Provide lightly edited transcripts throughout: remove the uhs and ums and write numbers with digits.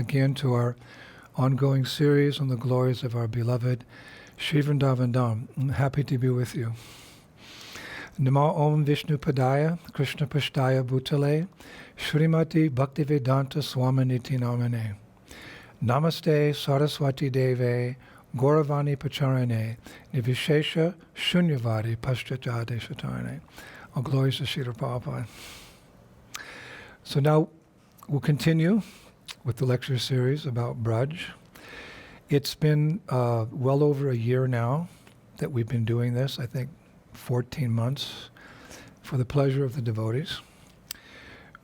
again to our ongoing series on the glories of our beloved Sri Vrindavan Dham. I'm happy to be with you. Namo Om Vishnu Padaya, Krishna Pashtaya Bhutale, Srimati Bhaktivedanta Swaminiti Namane. Namaste Saraswati Deve, Gauravani Pacharane, Nivishesha Shunyavadi Paschachade Shatarane. All glories to Srila Prabhupada. So now we'll continue with the lecture series about Braj. It's been well over a year now that we've been doing this, I think 14 months, for the pleasure of the devotees.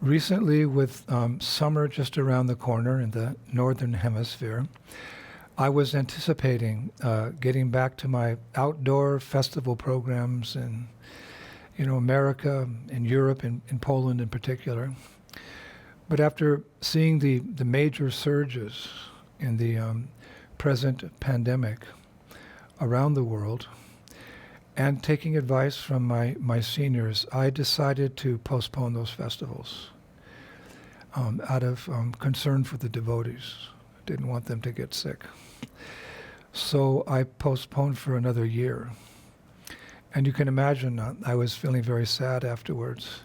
Recently, with summer just around the corner in the northern hemisphere, I was anticipating getting back to my outdoor festival programs in America, in Europe, in Poland in particular. But after seeing the major surges in the present pandemic around the world, and taking advice from my seniors, I decided to postpone those festivals out of concern for the devotees. Didn't want them to get sick. So I postponed for another year. And you can imagine I was feeling very sad afterwards.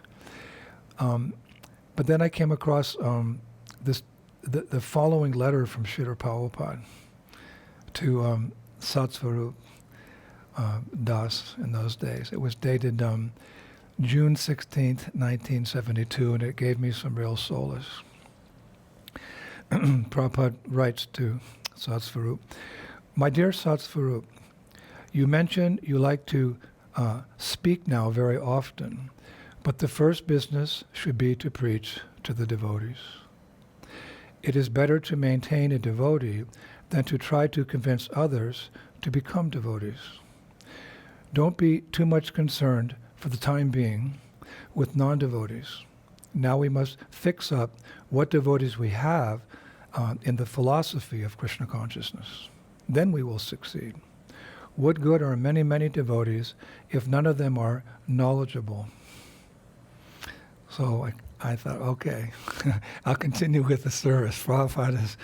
But then I came across the following letter from Srila Prabhupada to Satsvarup Das in those days. It was dated June 16th, 1972, and it gave me some real solace. Prabhupada writes to Satsvarup, "My dear Satsvarup, you mentioned you like to speak now very often, but the first business should be to preach to the devotees. It is better to maintain a devotee than to try to convince others to become devotees. Don't be too much concerned for the time being with non-devotees. Now we must fix up what devotees we have in the philosophy of Krishna consciousness. Then we will succeed. What good are many, many devotees if none of them are knowledgeable?" So I thought, okay, I'll continue with the service. Prabhupada is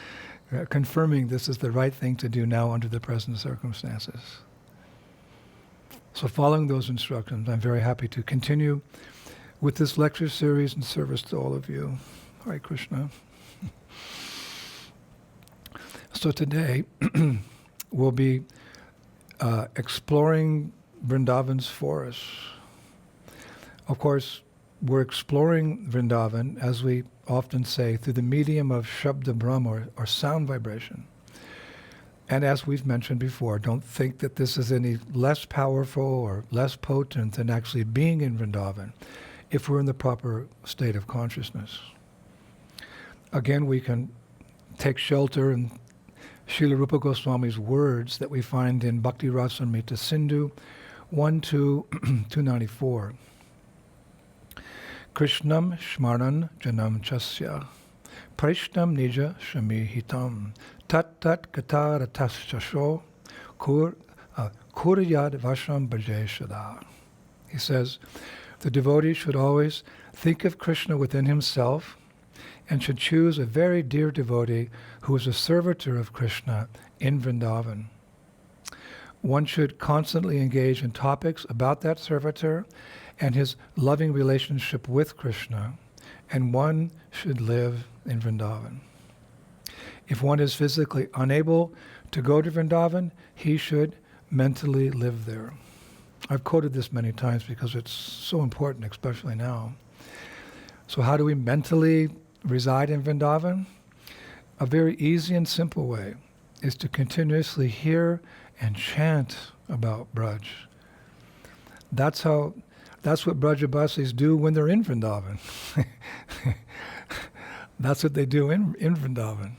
confirming this is the right thing to do now under the present circumstances. So following those instructions, I'm very happy to continue with this lecture series in service to all of you. Hare Krishna. So today, we'll be exploring Vrindavan's forests. Of course, we're exploring Vrindavan, as we often say, through the medium of Shabda Brahma, or sound vibration. And as we've mentioned before, don't think that this is any less powerful or less potent than actually being in Vrindavan, if we're in the proper state of consciousness. Again, we can take shelter in Srila Rupa Goswami's words that we find in Bhakti Rasamrita Sindhu 1-294. Krishnam Shmaran Janam Chasya Prishnam Nija Shami Hitam Tat Tat Katara Taschasho Kuryad Vasham Bhaje Shada. He says, the devotee should always think of Krishna within himself and should choose a very dear devotee who is a servitor of Krishna in Vrindavan. One should constantly engage in topics about that servitor and his loving relationship with Krishna, and one should live in Vrindavan. If one is physically unable to go to Vrindavan, he should mentally live there. I've quoted this many times because it's so important, especially now. So how do we mentally reside in Vrindavan? A very easy and simple way is to continuously hear and chant about Braj. That's what Brajabasis do when they're in Vrindavan. That's what they do in Vrindavan.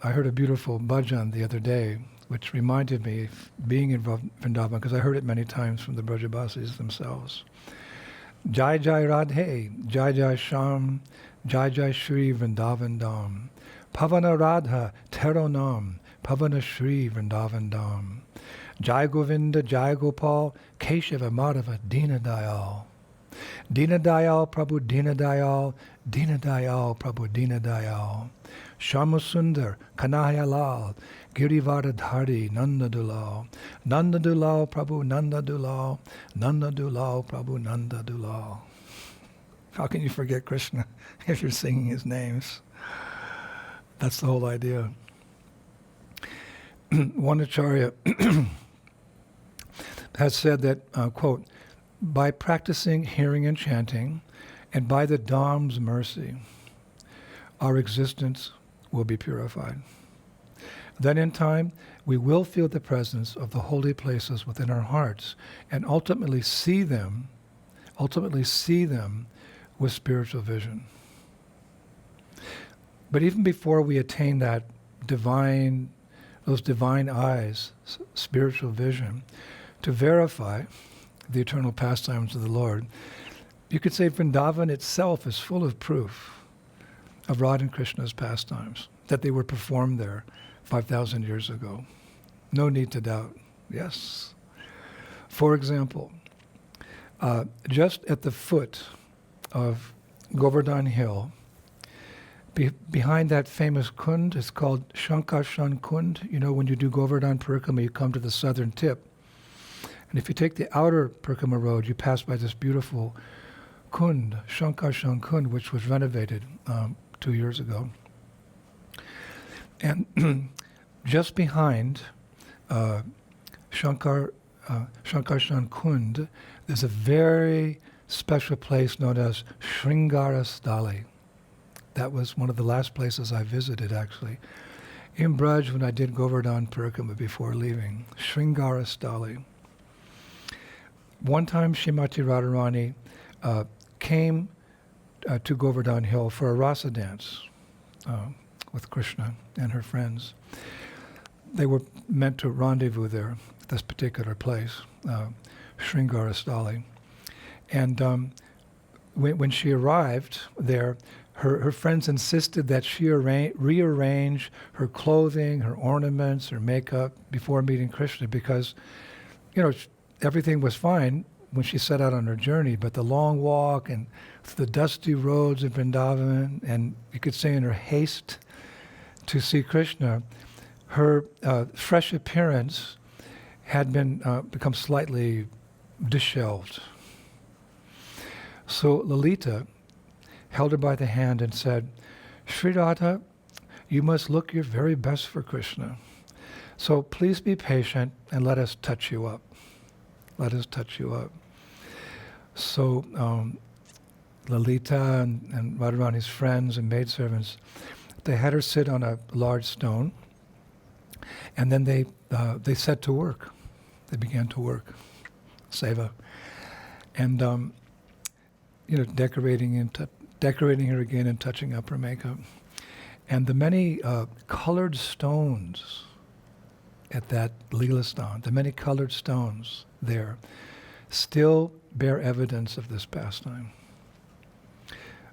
I heard a beautiful bhajan the other day, which reminded me of being in Vrindavan, because I heard it many times from the Brajabasis themselves. Jai Jai Radhe, Jai Jai Sham, Jai Jai Shri Vrindavan Dham. Pavana Radha Tero Nam, Pavana Shri Vrindavan Dham. Jai Govinda, Jai Gopal, Keshava Madhava Dina Dayal. Dina Dayal, Prabhu Dina Dayal, Dina Dayal, Prabhu Dina Dayal. Sharmasundar, Kanhaiya Lal, Girivardhari, Nanda Dulal. Nanda Dulal, Prabhu Nanda Dulal. Nanda Dulal, Prabhu Nanda Dulal. How can you forget Krishna if you're singing his names? That's the whole idea. One Acharya has said that, quote, by practicing hearing and chanting, and by the Dham's mercy, our existence will be purified. Then in time, we will feel the presence of the holy places within our hearts, and ultimately see them with spiritual vision. But even before we attain that those divine eyes, spiritual vision, to verify the eternal pastimes of the Lord, you could say Vendavan itself is full of proof of Radha and Krishna's pastimes, that they were performed there 5,000 years ago. No need to doubt. Yes. For example, just at the foot of Govardhan Hill, behind that famous kund, it's called Shankar Kund. You know, when you do Govardhan Parikrama, you come to the southern tip. And if you take the outer Parikrama road, you pass by this beautiful kund, Shankar Kund, which was renovated 2 years ago. And just behind Shankar Kund, there's a very special place known as Sringara-stali. That was one of the last places I visited, actually. In Braj, when I did Govardhan Parikrama before leaving, Sringara-stali. One time, Srimati Radharani came to Govardhan Hill for a rasa dance with Krishna and her friends. They were meant to rendezvous there at this particular place, Sringara-stali. And when she arrived there, her friends insisted that she rearrange her clothing, her ornaments, her makeup before meeting Krishna because, you know, everything was fine when she set out on her journey, but the long walk and the dusty roads of Vendavan, and you could say in her haste to see Krishna, her fresh appearance had become slightly disheveled. So Lalita held her by the hand and said, Sri Radha, you must look your very best for Krishna. So please be patient and let us touch you up. Let us touch you up. So Lalita and Radharani's friends and maidservants, they had her sit on a large stone, and then they set to work. They began to work, seva, and decorating her again and touching up her makeup, and the many colored stones at that Leela stone, the many colored stones there, still bear evidence of this pastime.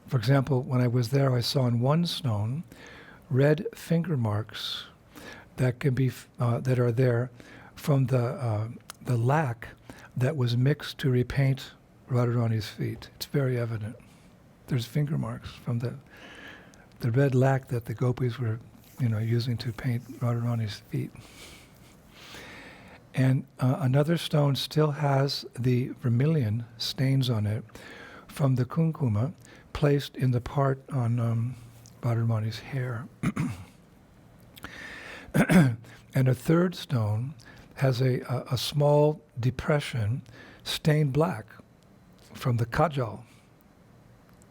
For example, when I was there, I saw on one stone red finger marks that can be that are there from the lac that was mixed to repaint Radharani's feet. It's very evident. There's finger marks from the red lac that the gopis were, using to paint Radharani's feet. And another stone still has the vermilion stains on it from the kumkuma placed in the part on Radharani's hair. And a third stone has a small depression stained black from the kajal,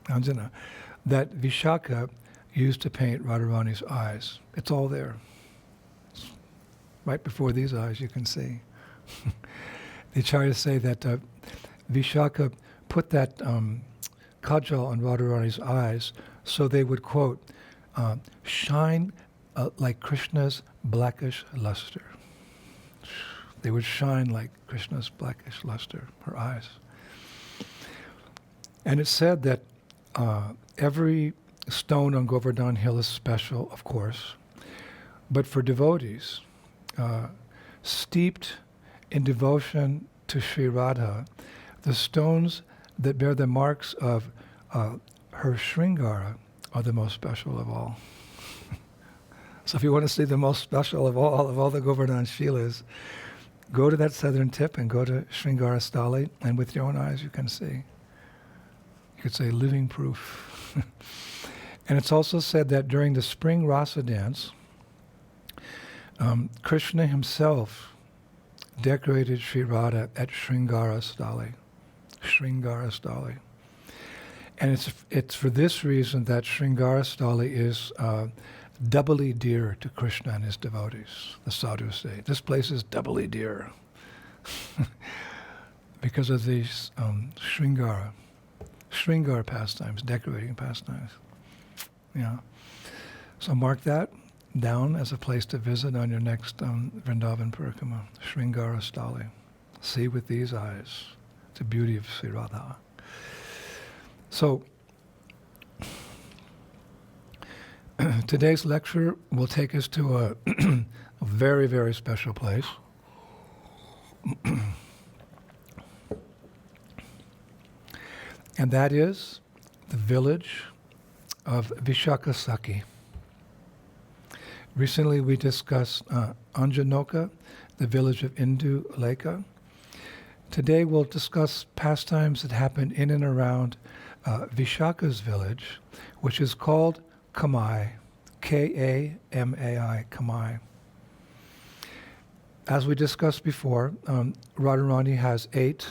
Anjana, that Visakha used to paint Radharani's eyes. It's all there. Right before these eyes, you can see. The acharyas say that Visakha put that kajal on Radharani's eyes so they would, quote, shine like Krishna's blackish luster. They would shine like Krishna's blackish luster, her eyes. And it's said that every stone on Govardhan Hill is special, of course, but for devotees, steeped in devotion to Sri Radha, the stones that bear the marks of her Sringara are the most special of all. So if you want to see the most special of all the Govardhan Shilas, go to that southern tip and go to Sringara Stali, and with your own eyes you can see. You could say living proof. And it's also said that during the spring rasa dance, Krishna himself decorated Sri Radha at Sringara Stali. Sringara Stali. And it's for this reason that Sringara Stali is doubly dear to Krishna and his devotees. The sadhus say, this place is doubly dear because of these Sringara pastimes, decorating pastimes. Yeah. So mark that down as a place to visit on your next Vrindavan Parikrama, Sringara Stali. See with these eyes the beauty of Sri Radha. So, today's lecture will take us to a very, very special place. And that is the village of Visakha-sakhi. Recently we discussed Anjanoka, the village of Indulekha. Today we'll discuss pastimes that happen in and around Visakha's village, which is called Kamai, K-A-M-A-I, Kamai. As we discussed before, Radharani has 8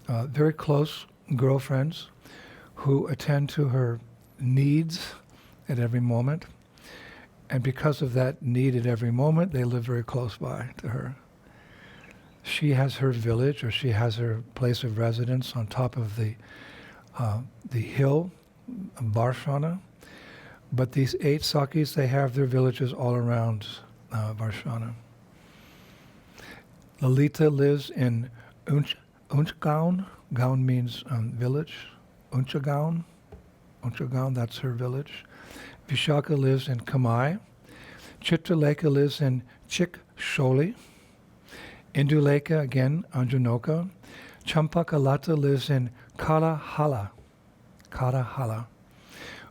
very close girlfriends who attend to her needs at every moment. And because of that need at every moment, they live very close by to her. She has her village, or she has her place of residence on top of the hill, Varshana. But these 8 Sakhis, they have their villages all around Varshana. Lalita lives in Unchgaon. Gaon means village. Unchgaon, that's her village. Visakha lives in Kamai. Chitralekha lives in Chiksholi. Indulekha, again, Anjanoka. Champakalata lives in Kalahala.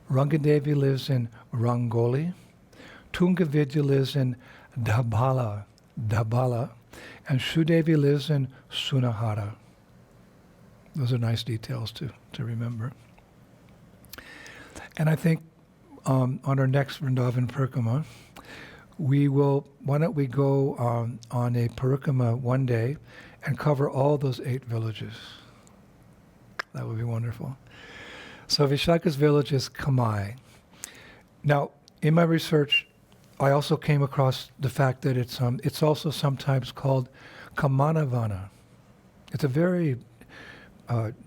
Rangadevi lives in Rangoli. Tungavidya lives in Dhabala. And Shudevi lives in Sunahara. Those are nice details to remember. And I think on our next Vrindavan Parikrama, why don't we go on a Parikrama one day and cover all those 8 villages. That would be wonderful. So Visakha's village is Kamai. Now, in my research, I also came across the fact that it's also sometimes called Kamanavana. It's a very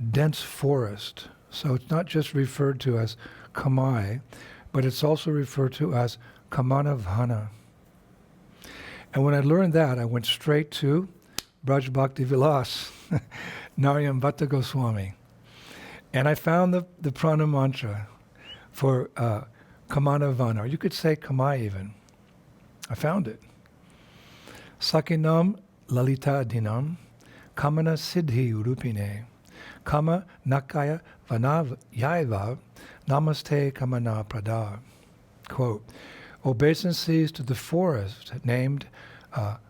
dense forest, so it's not just referred to as Kamai, but it's also referred to as Kamanavana. And when I learned that, I went straight to Braj Bhakti Vilas, Narayam Bhatta Goswami. And I found the prana mantra for Kamanavana, or you could say Kamai even. I found it. Sakinam Lalita Dinam Kamana Siddhi Urupine Kama Nakaya Vanav Yaiva Namaste Kamana Prada. Quote, obeisances to the forest named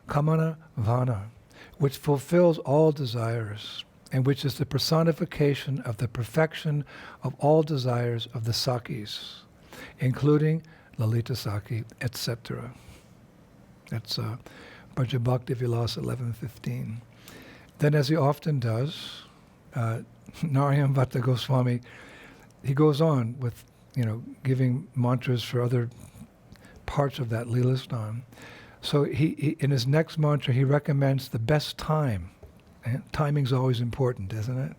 Kamanavana, which fulfills all desires, and which is the personification of the perfection of all desires of the Sakhis, including Lalita Sakhi, etc. That's Braja Bhakti Vilas 11:15. Then, as he often does, Narayam Bhatta Goswami, he goes on with, giving mantras for other parts of that Leelastan. So he in his next mantra, he recommends the best time. Timing's always important, isn't it?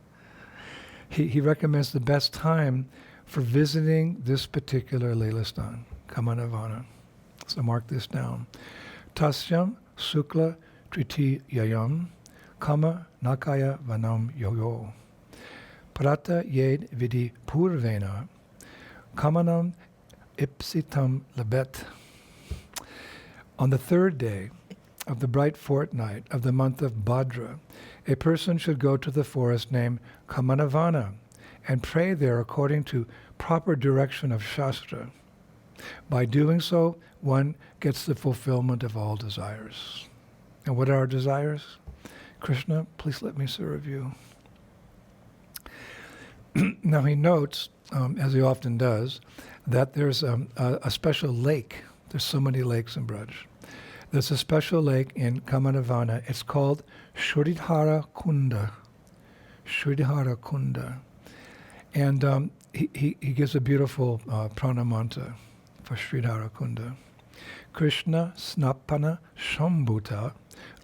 He recommends the best time for visiting this particular Leelastan, Kamanavana. So mark this down. Tasyam Sukla Tritiyayam Kama Nakaya Vanam Yoyo Prata Yed Vidi Purvena Kamanam Ipsitam Labet. On the 3rd day of the bright fortnight of the month of Bhadra, a person should go to the forest named Kamanavana and pray there according to proper direction of Shastra. By doing so, one gets the fulfillment of all desires. And what are our desires? Krishna, please let me serve you. Now he notes, as he often does, that there's a special lake. There's so many lakes in Braj. There's a special lake in Kamanavana. It's called Shridhara-kunda. Shridhara-kunda. And he gives a beautiful pranamanta for Shridhara-kunda. Krishna snapana shambhuta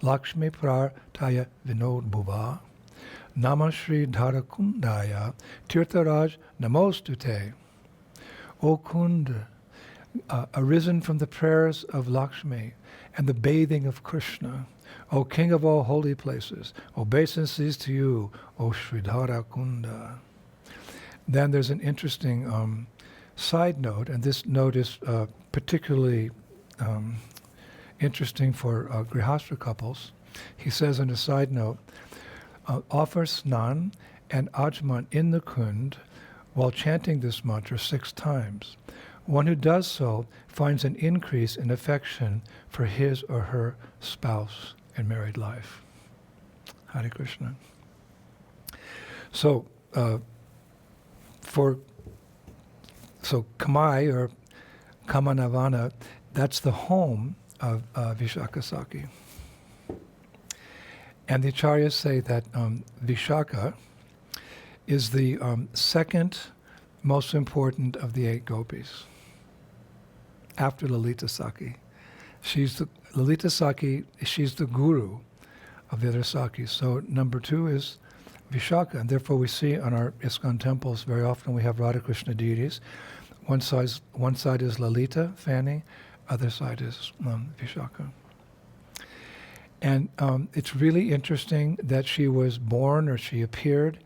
Lakshmi prartaya vinod bhuva Nama Shridhara-kundaya Tirtharaj namostute. O Kund, arisen from the prayers of Lakshmi and the bathing of Krishna, O King of all holy places, obeisances to you, O Shridhara-kunda. Then there's an interesting side note, and this note is particularly interesting for Grihastha couples. He says in a side note, offer snan and ajman in the kund while chanting this mantra 6 times. One who does so finds an increase in affection for his or her spouse in married life. Hare Krishna. So, Kamai or Kamanavana, that's the home of Visakha-sakhi. And the acharyas say that Visakha is the second most important of the 8 gopis, after Lalita-sakhi. Lalita-sakhi, she's the guru of the other sakhis. So number 2 is Visakha, and therefore we see on our ISKCON temples very often we have Radha Krishna deities. One side is Lalita, Fanny, other side is Visakha. And it's really interesting that she was born, or she appeared,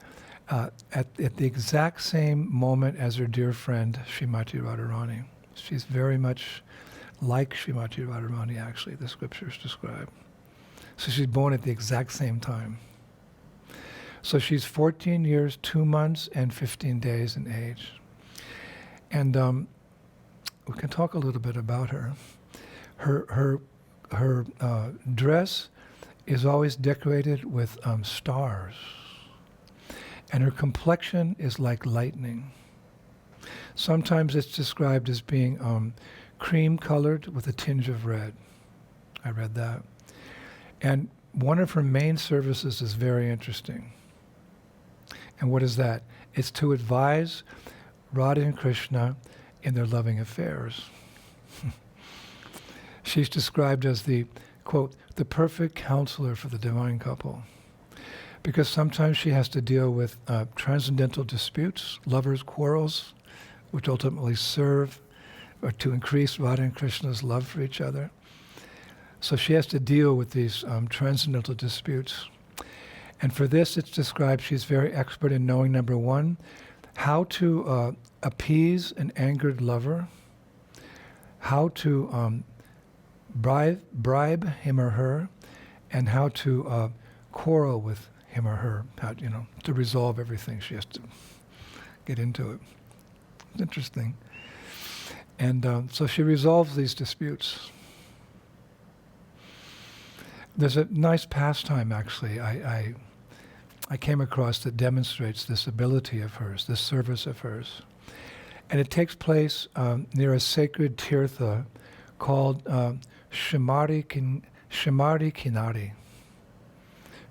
at the exact same moment as her dear friend Srimati Radharani. She's very much like Srimati Radharani, actually, the scriptures describe. So she's born at the exact same time. So she's 14 years, 2 months, and 15 days in age. And we can talk a little bit about her. Her dress is always decorated with stars. And her complexion is like lightning. Sometimes it's described as being cream-colored with a tinge of red. I read that. And one of her main services is very interesting. And what is that? It's to advise Radha and Krishna in their loving affairs. She's described as the, quote, the perfect counselor for the divine couple. Because sometimes she has to deal with transcendental disputes, lovers' quarrels, which ultimately serve or to increase Radha and Krishna's love for each other. So she has to deal with these transcendental disputes. And for this, it's described she's very expert in knowing, number 1, how to appease an angered lover, how to bribe him or her, and how to quarrel with him or her, how, to resolve everything. She has to get into it. It's interesting. And so she resolves these disputes. There's a nice pastime, actually, I came across that demonstrates this ability of hers, this service of hers. And it takes place near a sacred tirtha called Shimari Kinari.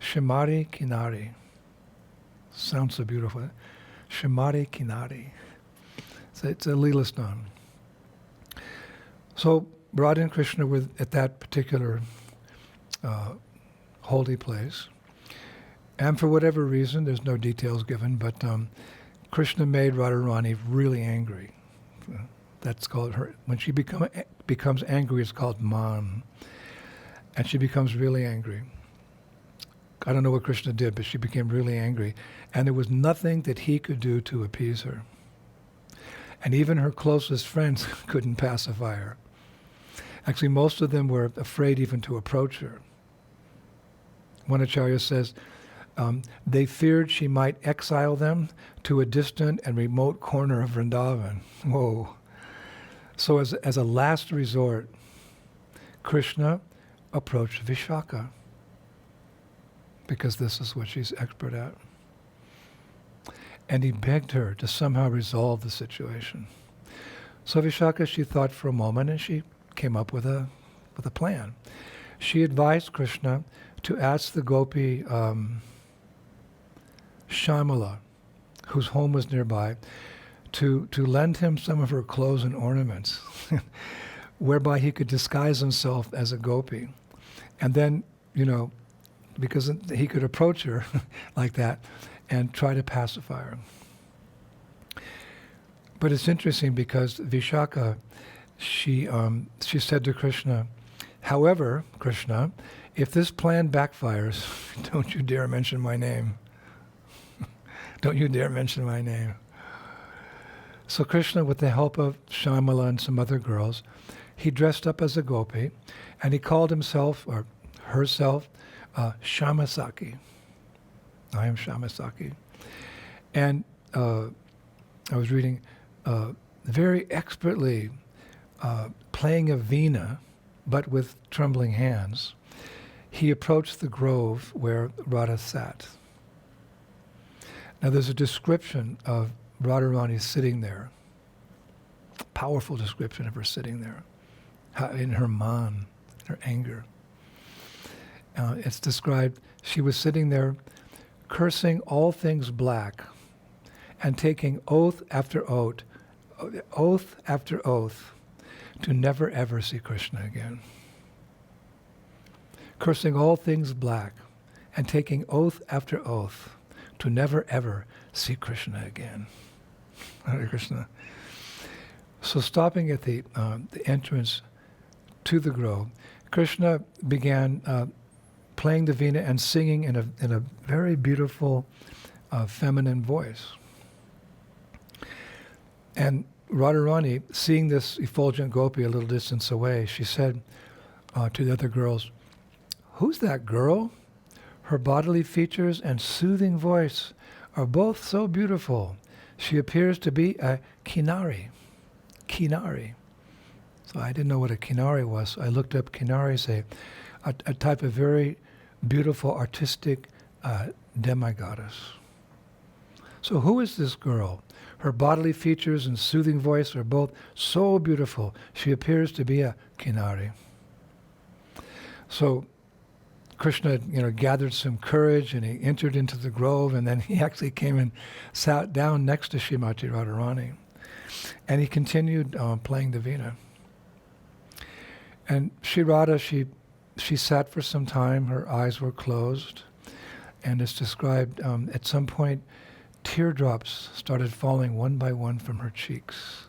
Shimari Kinari. Sounds so beautiful. Shimari Kinari. So it's a Leela Snan. So Radha and Krishna were at that particular holy place. And for whatever reason, there's no details given, but Krishna made Radharani really angry. That's called her. When she becomes angry, it's called man. And she becomes really angry. I don't know what Krishna did, but she became really angry. And there was nothing that he could do to appease her. And even her closest friends couldn't pacify her. Actually, most of them were afraid even to approach her. One acharya says, They feared she might exile them to a distant and remote corner of Vendavan. Whoa. So as a last resort, Krishna approached Visakha, because this is what she's expert at. And he begged her to somehow resolve the situation. So Visakha, she thought for a moment, and she came up with a plan. She advised Krishna to ask the gopi Shamala, whose home was nearby, to lend him some of her clothes and ornaments, whereby he could disguise himself as a gopi. And then, because he could approach her like that and try to pacify her. But it's interesting because Visakha, she said to Krishna, however, Krishna, if this plan backfires, don't you dare mention my name. Don't you dare mention my name. So Krishna, with the help of Shamala and some other girls, he dressed up as a gopi, and he called himself, or herself, Shama-sakhi. I am Shama-sakhi. And I was reading, very expertly playing a veena, but with trembling hands, he approached the grove where Radha sat. Now there's a description of Radharani sitting there, powerful description of her sitting there, in her man, her anger. It's described, she was sitting there cursing all things black and taking oath after oath to never ever see Krishna again. Cursing all things black and taking oath after oath to never ever see Krishna again. Hare Krishna. So stopping at the entrance to the grove, Krishna began playing the veena and singing in a very beautiful feminine voice. And Radharani, seeing this effulgent gopi a little distance away, she said to the other girls, "Who's that girl? Her bodily features and soothing voice are both so beautiful. She appears to be a kinari." Kinari. So I didn't know what a kinari was. So I looked up kinari, say, a type of very beautiful, artistic demigoddess. So who is this girl? Her bodily features and soothing voice are both so beautiful. She appears to be a kinari. So Krishna, gathered some courage, and he entered into the grove, and then he actually came and sat down next to Srimati Radharani. And he continued playing the veena. And Sri Radha, she sat for some time, her eyes were closed, and it's described at some point, teardrops started falling one by one from her cheeks.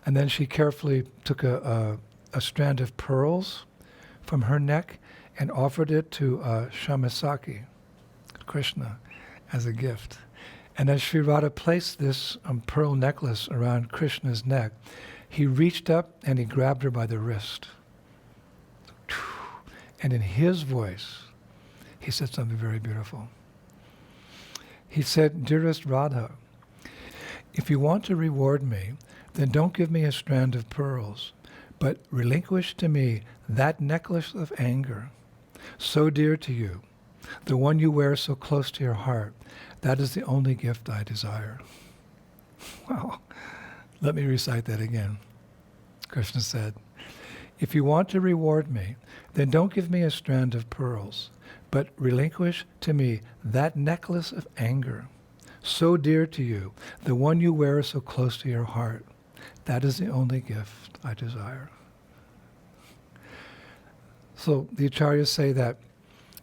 And then she carefully took a strand of pearls from her neck and offered it to Shama-sakhi, Krishna, as a gift. And as Sri Radha placed this pearl necklace around Krishna's neck, he reached up and he grabbed her by the wrist. And in his voice, he said something very beautiful. He said, "Dearest Radha, if you want to reward me, then don't give me a strand of pearls, but relinquish to me that necklace of anger, so dear to you, the one you wear so close to your heart. That is the only gift I desire." Wow. Let me recite that again. Krishna said, "If you want to reward me, then don't give me a strand of pearls, but relinquish to me that necklace of anger, so dear to you, the one you wear so close to your heart. That is the only gift I desire." So the acharyas say that,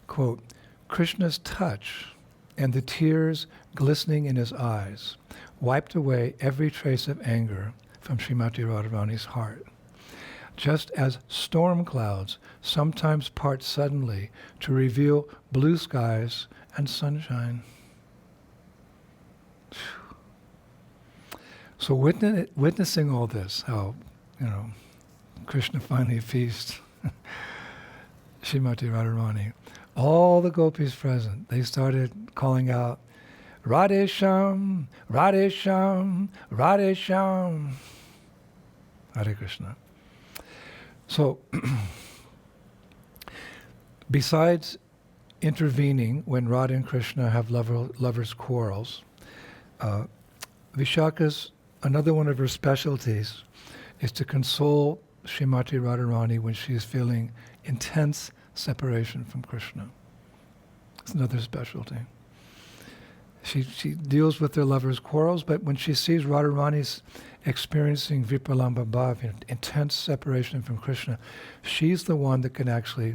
quote, Krishna's touch and the tears glistening in his eyes wiped away every trace of anger from Srimati Radharani's heart, just as storm clouds sometimes part suddenly to reveal blue skies and sunshine. So witnessing all this, how, Krishna finally appeased Srimati Radharani, all the gopis present, they started calling out, Radhe Shyam, Radhe Shyam, Radhe Shyam. Hare Krishna. So, besides intervening when Radha and Krishna have lovers' quarrels, Visakha's, another one of her specialties is to console Srimati Radharani when she is feeling intense separation from Krishna. It's another specialty. She deals with their lovers' quarrels, but when she sees Radharani's experiencing vipralamba bhav, intense separation from Krishna, she's the one that can actually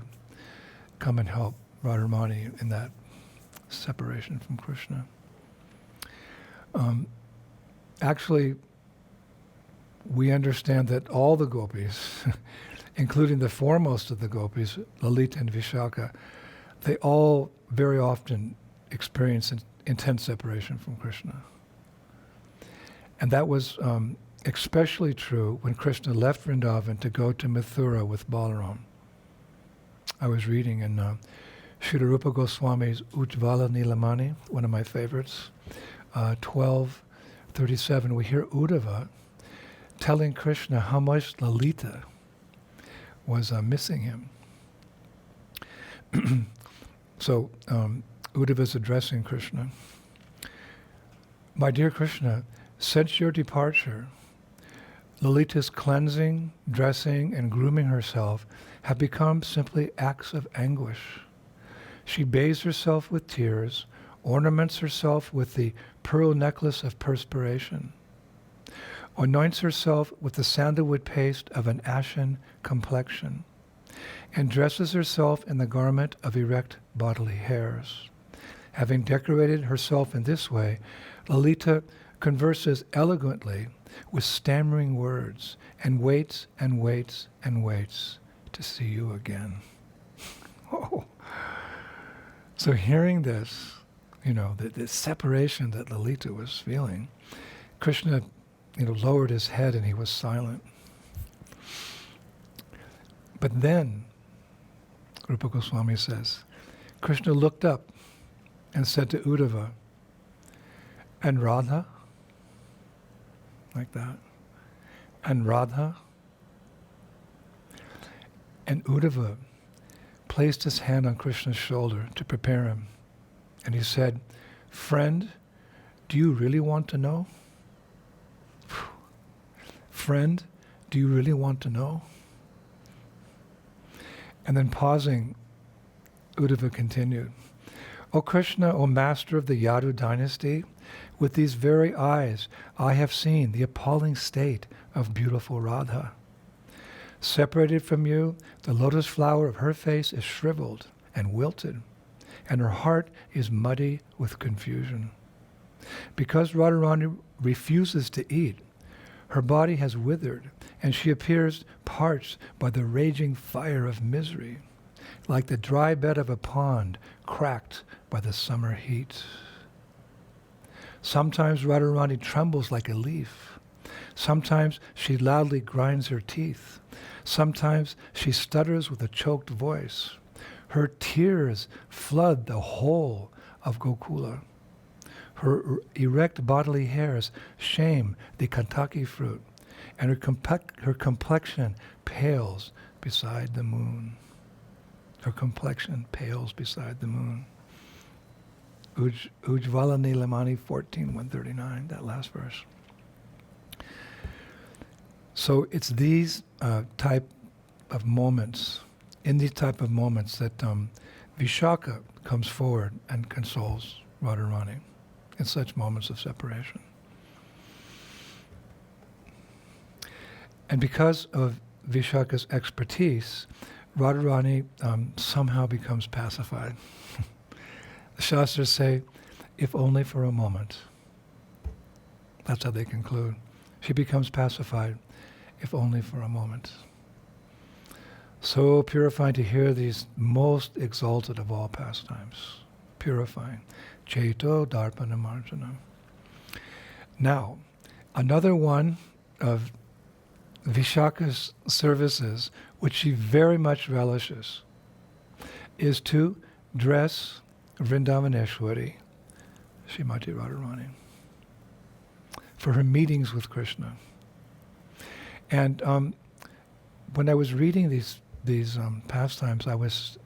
come and help Radharani in that separation from Krishna. Actually, we understand that all the gopis, including the foremost of the gopis, Lalita and Visakha, they all very often experience intense separation from Krishna. And that was especially true when Krishna left Vrindavan to go to Mathura with Balaram. I was reading in Srila Rupa Goswami's Ujjvala Nilamani, one of my favorites, 12:37, we hear Uddhava telling Krishna how much Lalita was missing him. So Uddhava is addressing Krishna. My dear Krishna, since your departure, Lalita's cleansing, dressing, and grooming herself have become simply acts of anguish. She bathes herself with tears, ornaments herself with the pearl necklace of perspiration, anoints herself with the sandalwood paste of an ashen complexion, and dresses herself in the garment of erect bodily hairs. Having decorated herself in this way, Lalita converses eloquently with stammering words and waits and waits and waits to see you again. Oh. So hearing this, the separation that Lalita was feeling, Krishna, lowered his head and he was silent. But then, Rupa Goswami says, Krishna looked up and said to Uddhava, and Radha? Like that. And Radha? And Uddhava placed his hand on Krishna's shoulder to prepare him. And he said, friend, do you really want to know? Friend, do you really want to know? And then pausing, Uddhava continued, O Krishna, O master of the Yadu dynasty, with these very eyes I have seen the appalling state of beautiful Radha. Separated from you, the lotus flower of her face is shriveled and wilted, and her heart is muddy with confusion. Because Radharani refuses to eat, her body has withered, and she appears parched by the raging fire of misery, like the dry bed of a pond cracked by the summer heat. Sometimes Radharani trembles like a leaf. Sometimes she loudly grinds her teeth. Sometimes she stutters with a choked voice. Her tears flood the whole of Gokula. Her erect bodily hairs shame the Kantaki fruit, and her complexion pales beside the moon. Her complexion pales beside the moon. Ujjvala Nilamani 14:139, that last verse. So it's these type of moments, in these type of moments that Visakha comes forward and consoles Radharani in such moments of separation. And because of Visakha's expertise, Radharani somehow becomes pacified. The Shastras say, if only for a moment. That's how they conclude. She becomes pacified, if only for a moment. So purifying to hear these most exalted of all pastimes. Purifying. Cheto Darpana Marjana. Now, another one of Visakha's services, which she very much relishes, is to dress Vrindavaneshwari, Srimati Radharani, for her meetings with Krishna. And when I was reading these pastimes, I was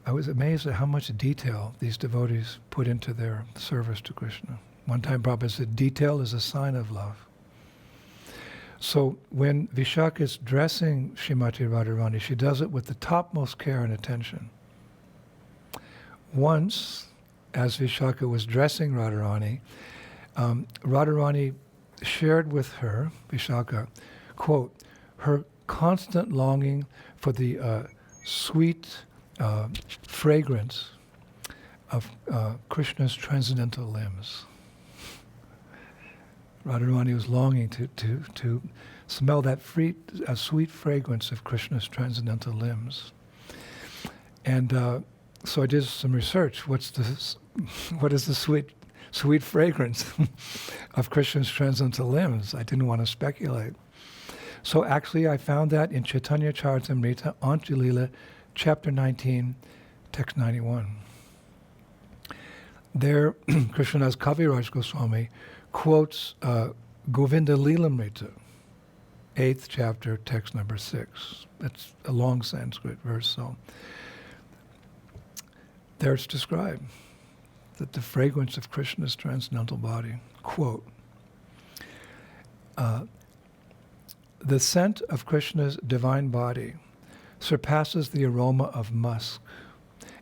amazed at how much detail these devotees put into their service to Krishna. One time Prabhupada said, detail is a sign of love. So when Visakha is dressing Srimati Radharani, she does it with the topmost care and attention. Once, as Visakha was dressing Radharani, Radharani shared with her, Visakha, quote, her constant longing for the sweet fragrance of Krishna's transcendental limbs. Radharani was longing to smell that sweet fragrance of Krishna's transcendental limbs. And so I did some research. What is the sweet fragrance of Krishna's transcendental limbs? I didn't want to speculate. So actually I found that in Chaitanya Charitamrita, Antilila, chapter 19, text 91. There, Krishnadas Kaviraj Goswami quotes Govinda Lilamrita, 8th chapter, text number 6. That's a long Sanskrit verse, so there it's described that the fragrance of Krishna's transcendental body, quote, the scent of Krishna's divine body surpasses the aroma of musk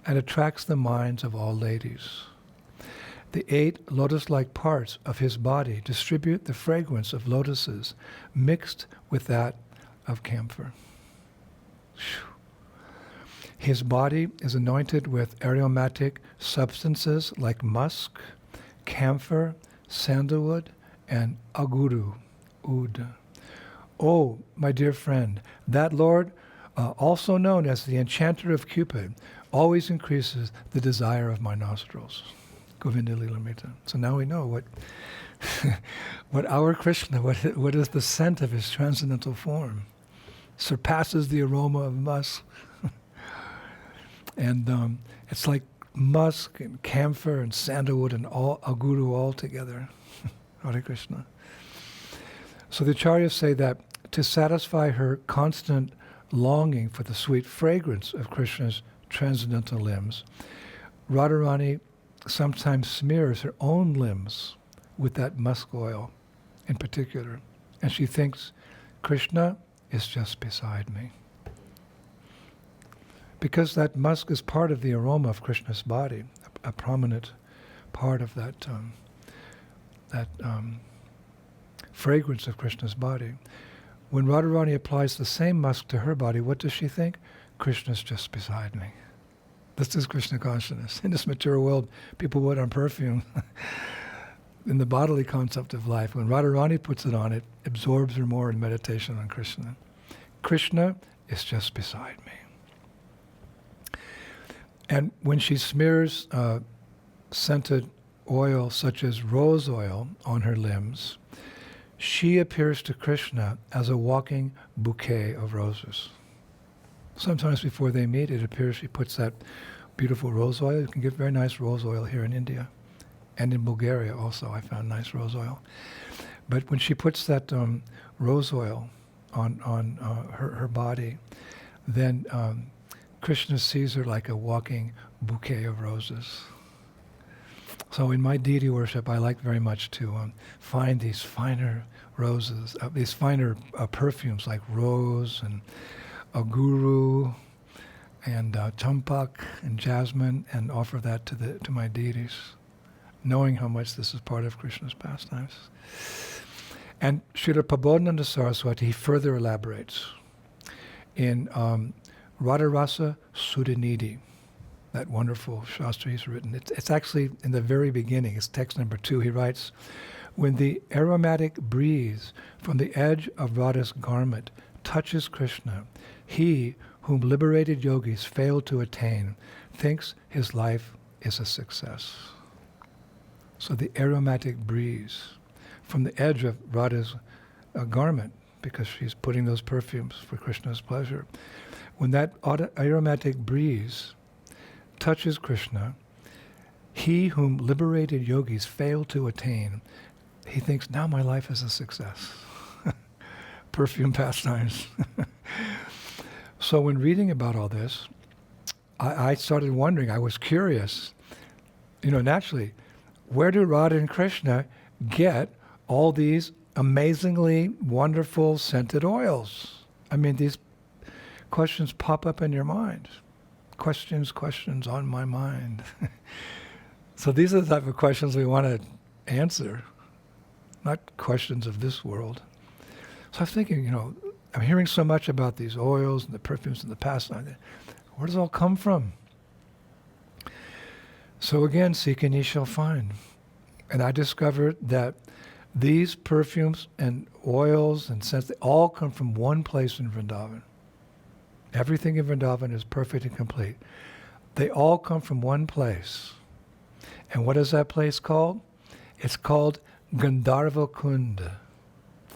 and attracts the minds of all ladies. The 8 lotus-like parts of his body distribute the fragrance of lotuses mixed with that of camphor. His body is anointed with aromatic substances like musk, camphor, sandalwood, and aguru, oud. Oh, my dear friend, that Lord, also known as the enchanter of Cupid, always increases the desire of my nostrils. Govinda Lilamrita. So now we know what our Krishna, what is the scent of his transcendental form. Surpasses the aroma of musk. And it's like musk and camphor and sandalwood and all aguru all together. Hare Krishna. So the acharyas say that to satisfy her constant longing for the sweet fragrance of Krishna's transcendental limbs, Radharani sometimes smears her own limbs with that musk oil in particular. And she thinks, Krishna is just beside me. Because that musk is part of the aroma of Krishna's body, a prominent part of that fragrance of Krishna's body. When Radharani applies the same musk to her body, what does she think? Krishna's just beside me. This is Krishna consciousness. In this material world, people put on perfume. In the bodily concept of life, when Radharani puts it on, it absorbs her more in meditation on Krishna. Krishna is just beside me. And when she smears scented oil such as rose oil on her limbs, she appears to Krishna as a walking bouquet of roses. Sometimes before they meet, it appears she puts that beautiful rose oil. You can get very nice rose oil here in India. And in Bulgaria also, I found nice rose oil. But when she puts that rose oil on her body, then Krishna sees her like a walking bouquet of roses. So in my deity worship, I like very much to find these finer roses, these finer perfumes like rose and aguru and champak and jasmine, and offer that to my deities, knowing how much this is part of Krishna's pastimes. And Srila Prabodhananda Saraswati further elaborates in Radharasa Sudhanidhi, that wonderful shastra he's written. It's actually in the very beginning, it's text number 2. He writes, when the aromatic breeze from the edge of Radha's garment touches Krishna, he whom liberated yogis fail to attain thinks his life is a success. So the aromatic breeze from the edge of Radha's garment because she's putting those perfumes for Krishna's pleasure. When that aromatic breeze touches Krishna, he whom liberated yogis fail to attain, he thinks, now my life is a success. Perfume pastimes. So when reading about all this, I started wondering, I was curious, naturally, where do Radha and Krishna get all these amazingly wonderful scented oils? I mean, these questions pop up in your mind. Questions on my mind. So these are the type of questions we want to answer, not questions of this world. So I was thinking, I'm hearing so much about these oils and the perfumes in the past. Where does it all come from? So again, seek and ye shall find. And I discovered that these perfumes and oils and scents, they all come from one place in Vendavan. Everything in Vendavan is perfect and complete. They all come from one place. And what is that place called? It's called Gandharva-kunda.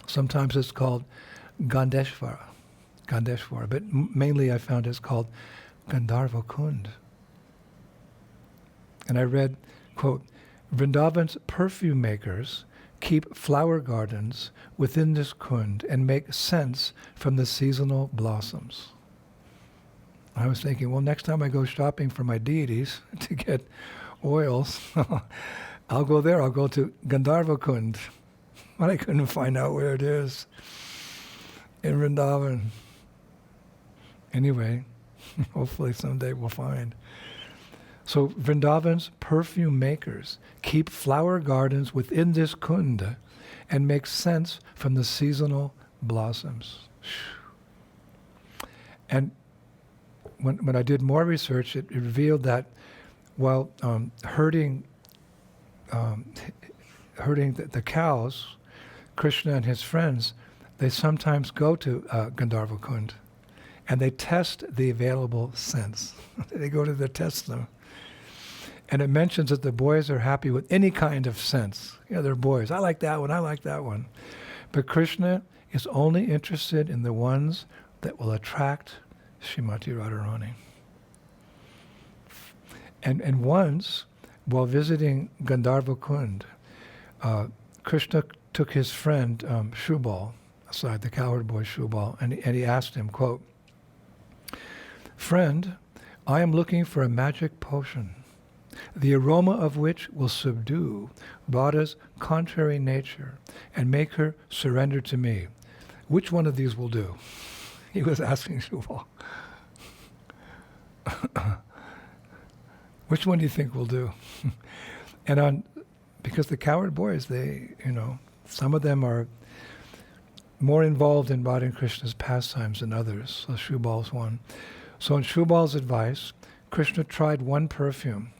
Sometimes it's called Gandeshvara, but mainly I found it's called Gandharva-kunda. And I read, quote, Vrindavan's perfume makers keep flower gardens within this kund and make scents from the seasonal blossoms. I was thinking, well, next time I go shopping for my deities to get oils, I'll go there. I'll go to Gandharva-kunda. But I couldn't find out where it is in Vrindavan. Anyway, hopefully someday we'll find. So Vrindavan's perfume makers keep flower gardens within this kunda and make scents from the seasonal blossoms. And when I did more research, it revealed that while herding the cows, Krishna and his friends, they sometimes go to Gandharva-kunda and they test the available scents. They go to test them. And it mentions that the boys are happy with any kind of scents. They're boys. I like that one. I like that one. But Krishna is only interested in the ones that will attract Srimati Radharani. And once, while visiting Gandharva-kunda, Krishna took his friend Shubal aside, the cowherd boy Shubal, and he asked him, quote, "Friend, I am looking for a magic potion, the aroma of which will subdue Radha's contrary nature and make her surrender to me. Which one of these will do?" He was asking Shubal. Which one do you think will do? And because the cowherd boys, some of them are more involved in Radha and Krishna's pastimes than others. So Shubal's one. So on Shubal's advice, Krishna tried one perfume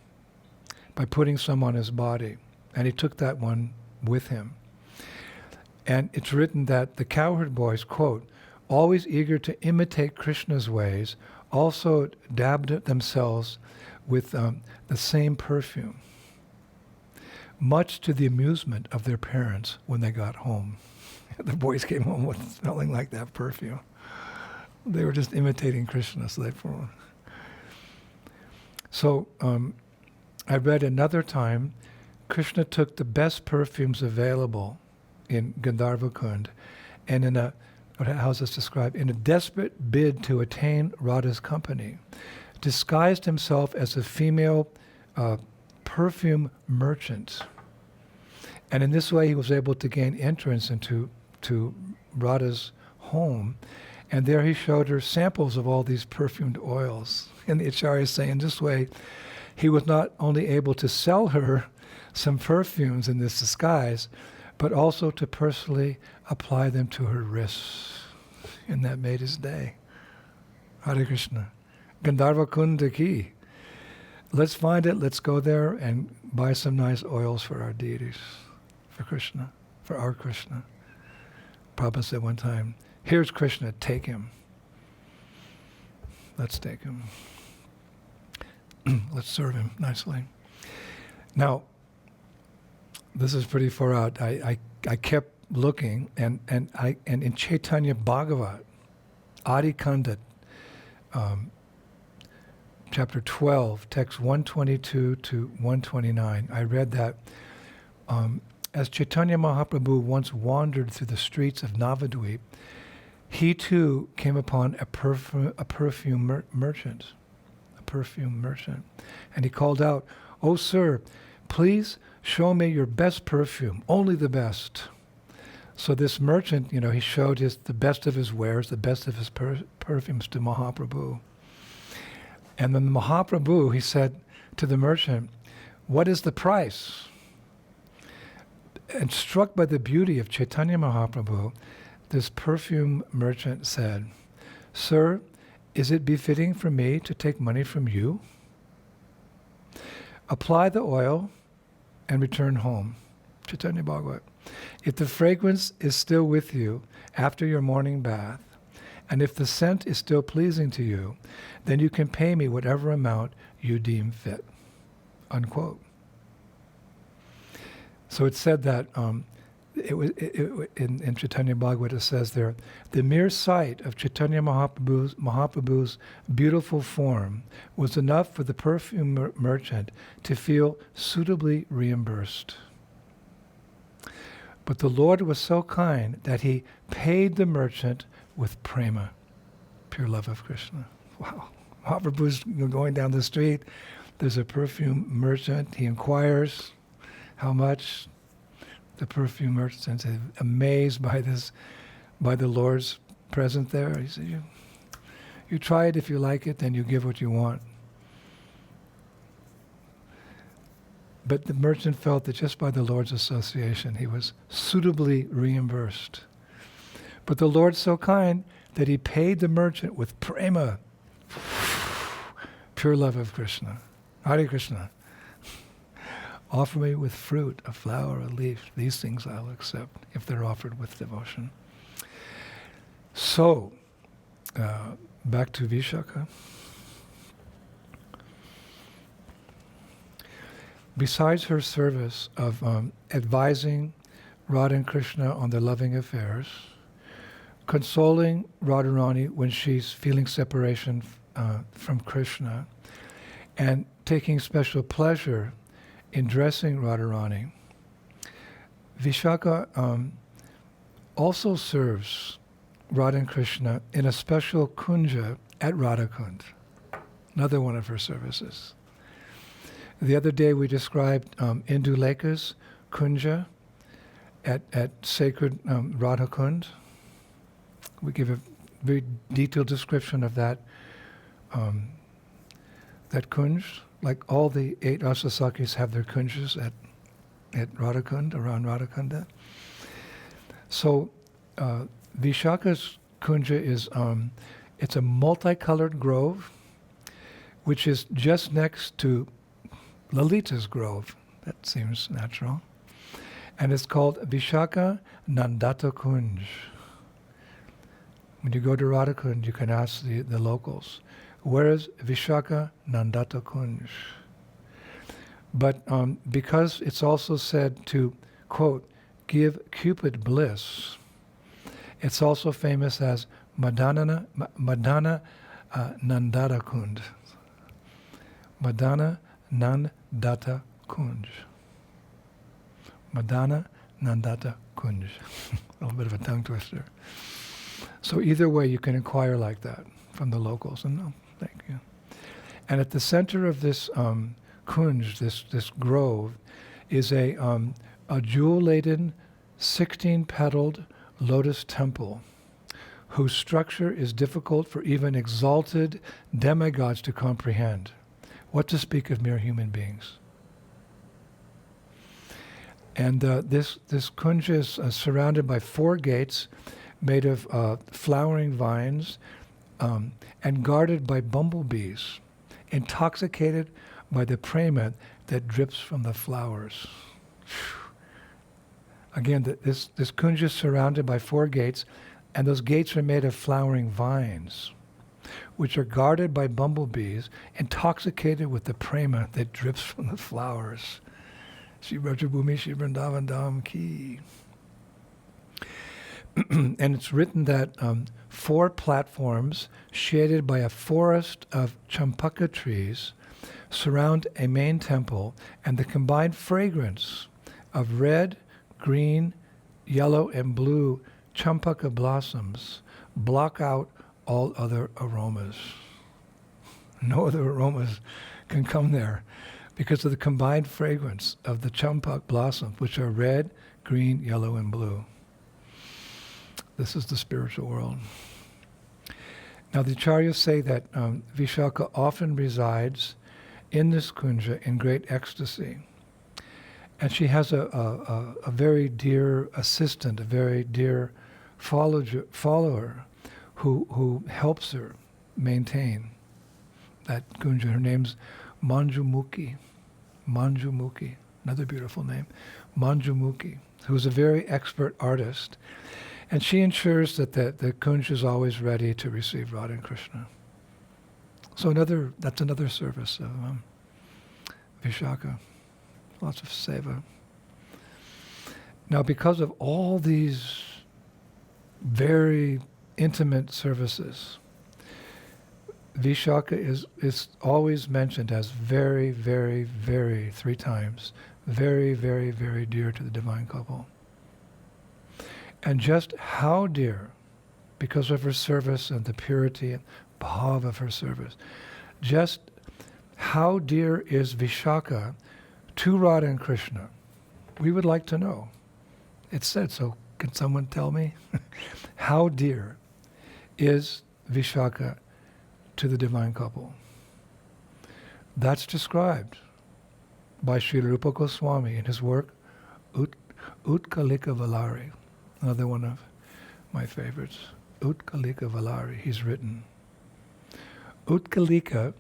by putting some on his body, and he took that one with him. And it's written that the cowherd boys, quote, always eager to imitate Krishna's ways, also dabbed themselves with the same perfume, much to the amusement of their parents when they got home. The boys came home with smelling like that perfume. They were just imitating Krishna. So I read another time, Krishna took the best perfumes available in Gandharva-kunda, and how's this described? In a desperate bid to attain Radha's company, disguised himself as a female perfume merchant. And in this way he was able to gain entrance into Radha's home. And there he showed her samples of all these perfumed oils. And the Acharya is saying this way, he was not only able to sell her some perfumes in this disguise, but also to personally apply them to her wrists. And that made his day. Hare Krishna. Gandharva-kunda ki. Let's find it, let's go there and buy some nice oils for our deities, for Krishna, for our Krishna. Prabhupada said one time, here's Krishna, take him. Let's take him. Let's serve him nicely. Now, this is pretty far out. I kept looking, and in Chaitanya Bhagavat, Adi Kanda, chapter 12, text 122 to 129, I read that as Chaitanya Mahaprabhu once wandered through the streets of Navadvip, he too came upon a perfume merchant, and he called out, "Oh sir, please show me your best perfume, only the best." So this merchant, he showed the best of his wares, the best of his perfumes to Mahaprabhu. And then Mahaprabhu, he said to the merchant, "What is the price?" And struck by the beauty of Chaitanya Mahaprabhu, this perfume merchant said, "Sir, is it befitting for me to take money from you? Apply the oil and return home." Chaitanya Bhagavat. "If the fragrance is still with you after your morning bath, and if the scent is still pleasing to you, then you can pay me whatever amount you deem fit." Unquote. So it said that in Chaitanya Bhagavat it says there, the mere sight of Chaitanya Mahaprabhu's beautiful form was enough for the perfume merchant to feel suitably reimbursed. But the Lord was so kind that he paid the merchant with prema, pure love of Krishna. Wow. Mahaprabhu's going down the street, there's a perfume merchant, he inquires how much. The perfume merchant is amazed by the Lord's present there. He said, you try it, if you like it, then you give what you want. But the merchant felt that just by the Lord's association, he was suitably reimbursed. But the Lord's so kind that he paid the merchant with prema, pure love of Krishna. Hare Krishna. Offer me with fruit, a flower, a leaf. These things I'll accept if they're offered with devotion. So, back to Visakha. Besides her service of advising Radha and Krishna on their loving affairs, consoling Radharani when she's feeling separation from Krishna, and taking special pleasure in dressing Radharani, Visakha also serves Radha and Krishna in a special kunja at Radha-kunda, another one of her services. The other day we described Induleka's kunja at sacred Radha-kunda. We give a very detailed description of that kunj. Like all the 8 Visakha-sakhis have their kunjas at Radha-kunda, around Radha-kunda. So Visakha's kunja is, it's a multicolored grove, which is just next to Lalita's grove. That seems natural. And it's called Visakha Nandata Kunj. When you go to Radha-kunda, you can ask the locals, where is Visakha Nandata Kunj? But because it's also said to, quote, give Cupid bliss, it's also famous as Madana Nandata Kunj. Madana Nandata Kunj. Madana Nandata Kunj. A little bit of a tongue twister. So either way, you can inquire like that from the locals. And no, thank you. And at the center of this kunj, this grove, is a jewel-laden, 16-petaled lotus temple, whose structure is difficult for even exalted demigods to comprehend. What to speak of mere human beings? And this kunj is surrounded by 4 gates made of flowering vines and guarded by bumblebees, intoxicated by the prema that drips from the flowers. Again, this kunj is surrounded by 4 gates, and those gates are made of flowering vines, which are guarded by bumblebees, intoxicated with the prema that drips from the flowers. Shri Vrajabhumi Shri Vendavan Dham Ki. and it's written that 4 platforms shaded by a forest of champaka trees surround a main temple, and the combined fragrance of red, green, yellow, and blue champaka blossoms block out all other aromas. No other aromas can come there because of the combined fragrance of the champak blossoms, which are red, green, yellow, and blue. This is the spiritual world. Now the acharyas say that Visakha often resides in this kunja in great ecstasy. And she has a very dear assistant, a very dear follower who helps her maintain that kunja. Her name's Manjumukhi. Manjumukhi, another beautiful name. Manjumukhi, who's a very expert artist. And she ensures that the kunja is always ready to receive Radha and Krishna. So that's another service of Visakha. Lots of seva. Now, because of all these very intimate services, Visakha is always mentioned as very, very, very, 3 times, very, very, very dear to the divine couple. And just how dear, because of her service and the purity and bhav of her service, just how dear is Visakha to Radha and Krishna? We would like to know. It's said, so can someone tell me? How dear is Visakha to the divine couple? That's described by Srila Rupa Goswami in his work, Utkalika Valari, another one of my favorites. Utkalika Valari, he's written. Utkalika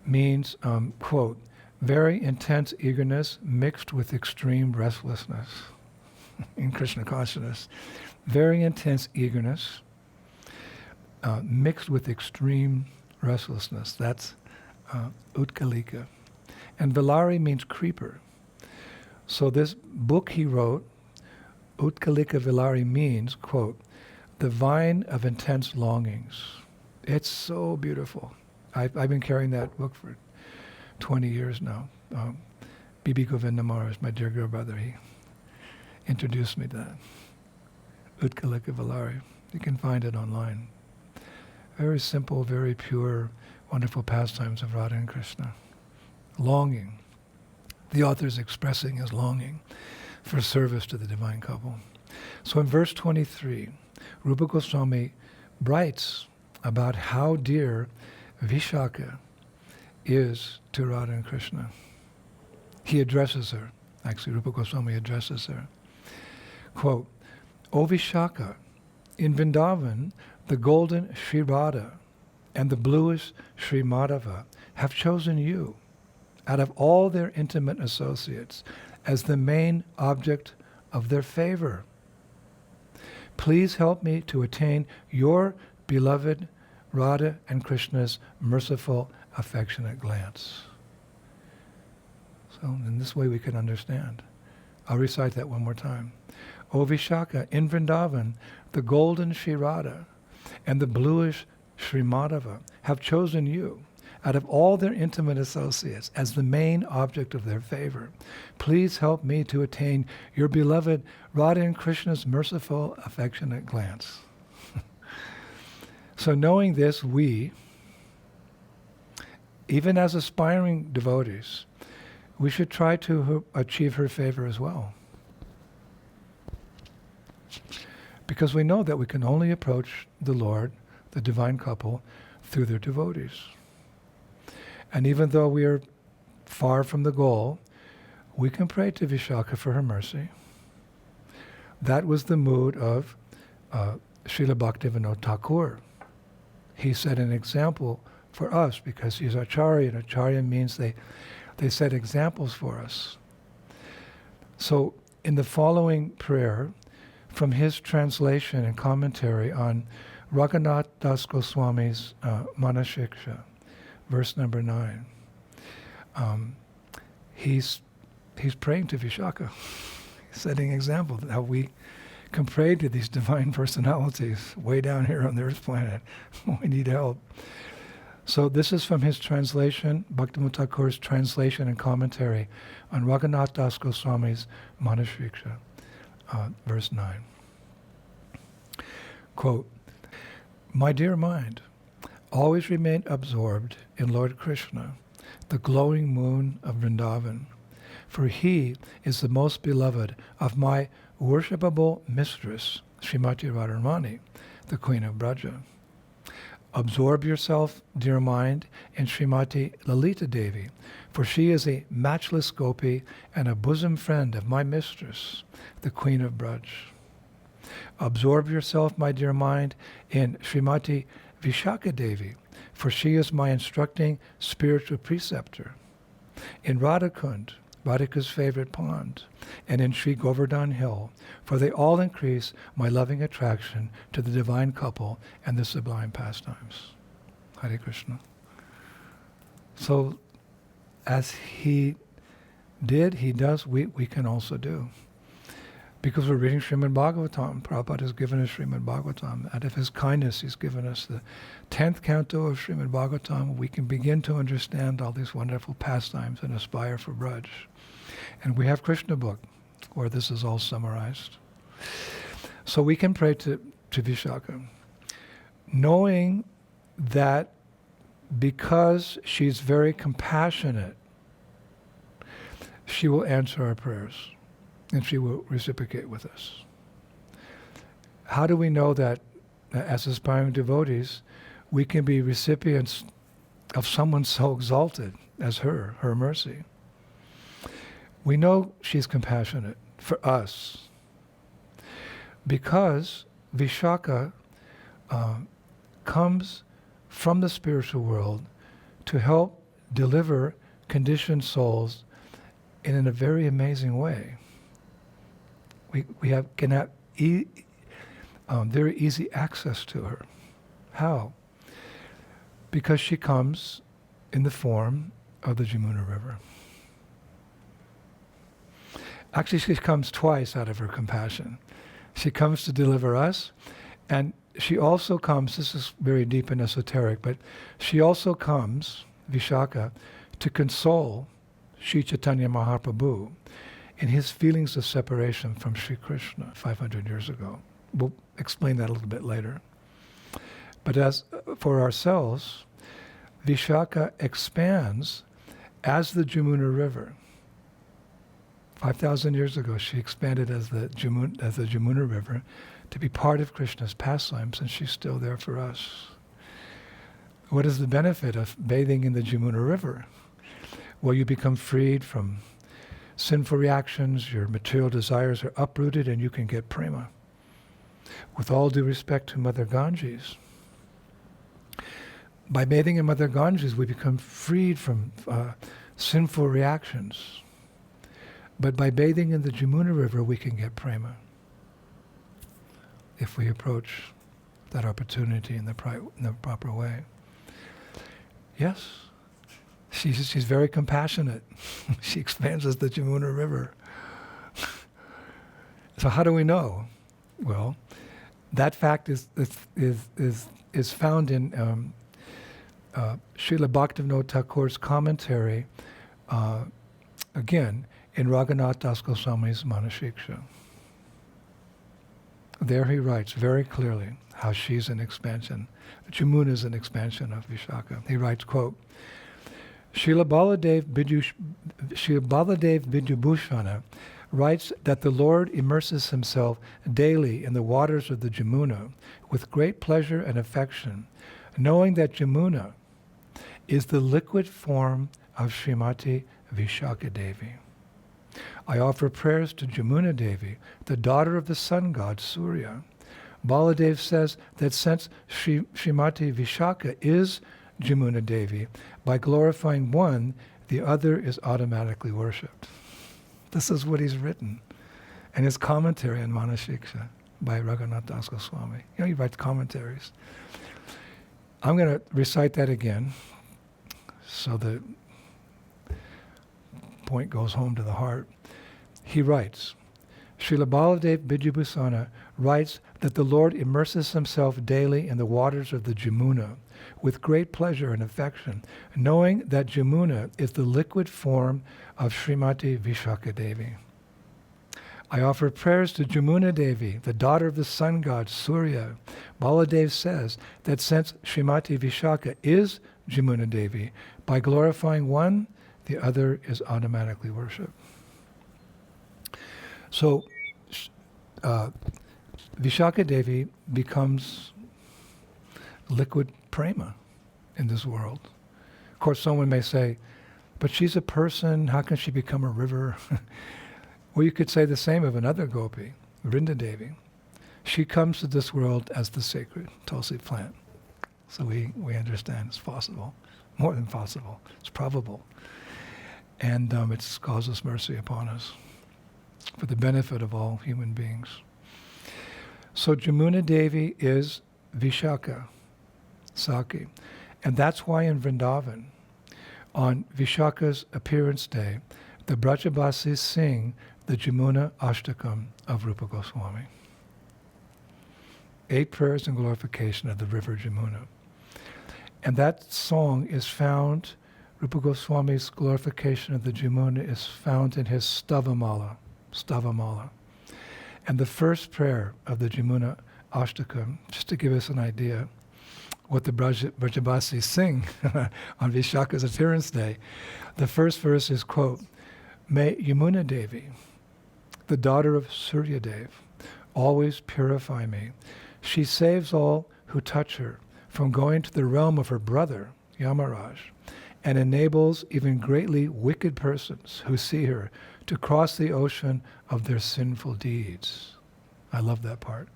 means, quote, very intense eagerness mixed with extreme restlessness in Krishna consciousness. Very intense eagerness mixed with extreme restlessness. That's Utkalika. And Valari means creeper. So this book he wrote, Utkalika Valari, means, quote, the vine of intense longings. It's so beautiful. I've been carrying that book for 20 years now. Bibi Govinda Maharaj, my dear girl brother, he introduced me to that. Utkalika Valari. You can find it online. Very simple, very pure, wonderful pastimes of Radha and Krishna. Longing. The author is expressing his longing for service to the divine couple. So in verse 23, Rupa Goswami writes about how dear Visakha is to Radha and Krishna. He addresses her. Actually, Rupa Goswami addresses her. Quote, O Visakha, in Vendavan, the golden Sri Radha and the bluish Sri Madhava have chosen you out of all their intimate associates as the main object of their favor. Please help me to attain your beloved Radha and Krishna's merciful, affectionate glance. So in this way we can understand. I'll recite that one more time. O Visakha, in Vrindavan, the golden Sri Radha and the bluish Sri Madhava have chosen you out of all their intimate associates as the main object of their favor. Please help me to attain your beloved Radha and Krishna's merciful, affectionate glance. So knowing this, we, even as aspiring devotees, we should try to achieve her favor as well. Because we know that we can only approach the Lord, the divine couple, through their devotees. And even though we are far from the goal, we can pray to Visakha for her mercy. That was the mood of Srila Bhaktivinoda Thakur. He set an example for us because he's Acharya, and Acharya means they set examples for us. So in the following prayer, from his translation and commentary on Raghunath Das Goswami's Manashiksha, verse number 9, he's praying to Visakha, setting an example of how we can pray to these divine personalities way down here on the earth planet. We need help. So this is from his translation, Bhaktivinoda Thakur's translation and commentary on Raghunath Das Goswami's Manashiksha, verse 9. Quote, "My dear mind, always remain absorbed in Lord Krishna, the glowing moon of Vrindavan, for he is the most beloved of my worshipable mistress, Srimati Radharani, the Queen of Braja. Absorb yourself, dear mind, in Srimati Lalita Devi, for she is a matchless gopi and a bosom friend of my mistress, the Queen of Braj. Absorb yourself, my dear mind, in Srimati Visakha Devi, for she is my instructing spiritual preceptor. In Radha-kunda, Radhika's favorite pond, and in Sri Govardhan Hill, for they all increase my loving attraction to the divine couple and the sublime pastimes." Hare Krishna. So, as he did, he does, we can also do. Because we're reading Srimad Bhagavatam, Prabhupada has given us Srimad Bhagavatam. Out of his kindness, he's given us the 10th canto of Srimad Bhagavatam. We can begin to understand all these wonderful pastimes and aspire for Braj. And we have Krishna book, where this is all summarized. So we can pray to Visakha, knowing that because she's very compassionate, she will answer our prayers. And she will reciprocate with us. How do we know that as aspiring devotees, we can be recipients of someone so exalted as her mercy? We know she's compassionate for us because Visakha comes from the spiritual world to help deliver conditioned souls in a very amazing way. We can have very easy access to her. How? Because she comes in the form of the Jamuna River. Actually, she comes twice out of her compassion. She comes to deliver us, and she also comes, this is very deep and esoteric, but she also comes, Visakha, to console Sri Chaitanya Mahaprabhu in his feelings of separation from Sri Krishna 500 years ago. We'll explain that a little bit later. But as for ourselves, Visakha expands as the Jamuna River. 5,000 years ago, she expanded as the Jamuna River to be part of Krishna's pastimes, and she's still there for us. What is the benefit of bathing in the Jamuna River? Well, you become freed from sinful reactions, your material desires are uprooted, and you can get prema. With all due respect to Mother Ganges, by bathing in Mother Ganges, we become freed from sinful reactions. But by bathing in the Jamuna River, we can get prema if we approach that opportunity in the proper way. Yes. She's very compassionate. She expands as the Jamuna River. So how do we know? Well, that fact is found in Srila Bhaktivinoda Thakur's commentary, again, in Raghunath Das Goswami's Manashiksha. There he writes very clearly how she's an expansion. Jamuna is an expansion of Visakha. He writes, quote, Srila Baladev Vidyabhushana writes that the Lord immerses himself daily in the waters of the Jamuna with great pleasure and affection, knowing that Jamuna is the liquid form of Srimati Visakha Devi. I offer prayers to Jamuna Devi, the daughter of the sun god Surya. Baladev says that since Srimati Visakha is Jamuna Devi, by glorifying one, the other is automatically worshipped. This is what he's written in his commentary on Manashiksha by Raghunath Das Goswami. He writes commentaries. I'm going to recite that again so the point goes home to the heart. He writes, Srila Baladev Vidyabhusana writes that the Lord immerses himself daily in the waters of the Jamuna with great pleasure and affection, knowing that Jamuna is the liquid form of Srimati Visakha Devi. I offer prayers to Jamuna Devi, the daughter of the sun god Surya. Baladev says that since Srimati Visakha is Jamuna Devi, by glorifying one, the other is automatically worshipped. So, Visakha Devi becomes liquid prema in this world. Of course, someone may say, but she's a person, how can she become a river? Well, you could say the same of another gopi, Vrinda Devi. She comes to this world as the sacred Tulsi plant. So we understand it's possible, more than possible, it's probable. And it causes mercy upon us for the benefit of all human beings. So Jamuna Devi is Visakha-sakhi. And that's why in Vendavan, on Vishakha's appearance day, the Brajabasis sing the Jamuna Ashtakam of Rupa Goswami. 8 prayers in glorification of the river Jamuna. And that song is found, Rupa Goswami's glorification of the Jamuna is found in his Stavamala. And the first prayer of the Jamuna Ashtakam, just to give us an idea what the Brajabasis sing on Vishakha's appearance day, the first verse is, quote, "May Yamuna Devi, the daughter of Surya Dev, always purify me. She saves all who touch her from going to the realm of her brother, Yamaraj, and enables even greatly wicked persons who see her to cross the ocean of their sinful deeds." I love that part.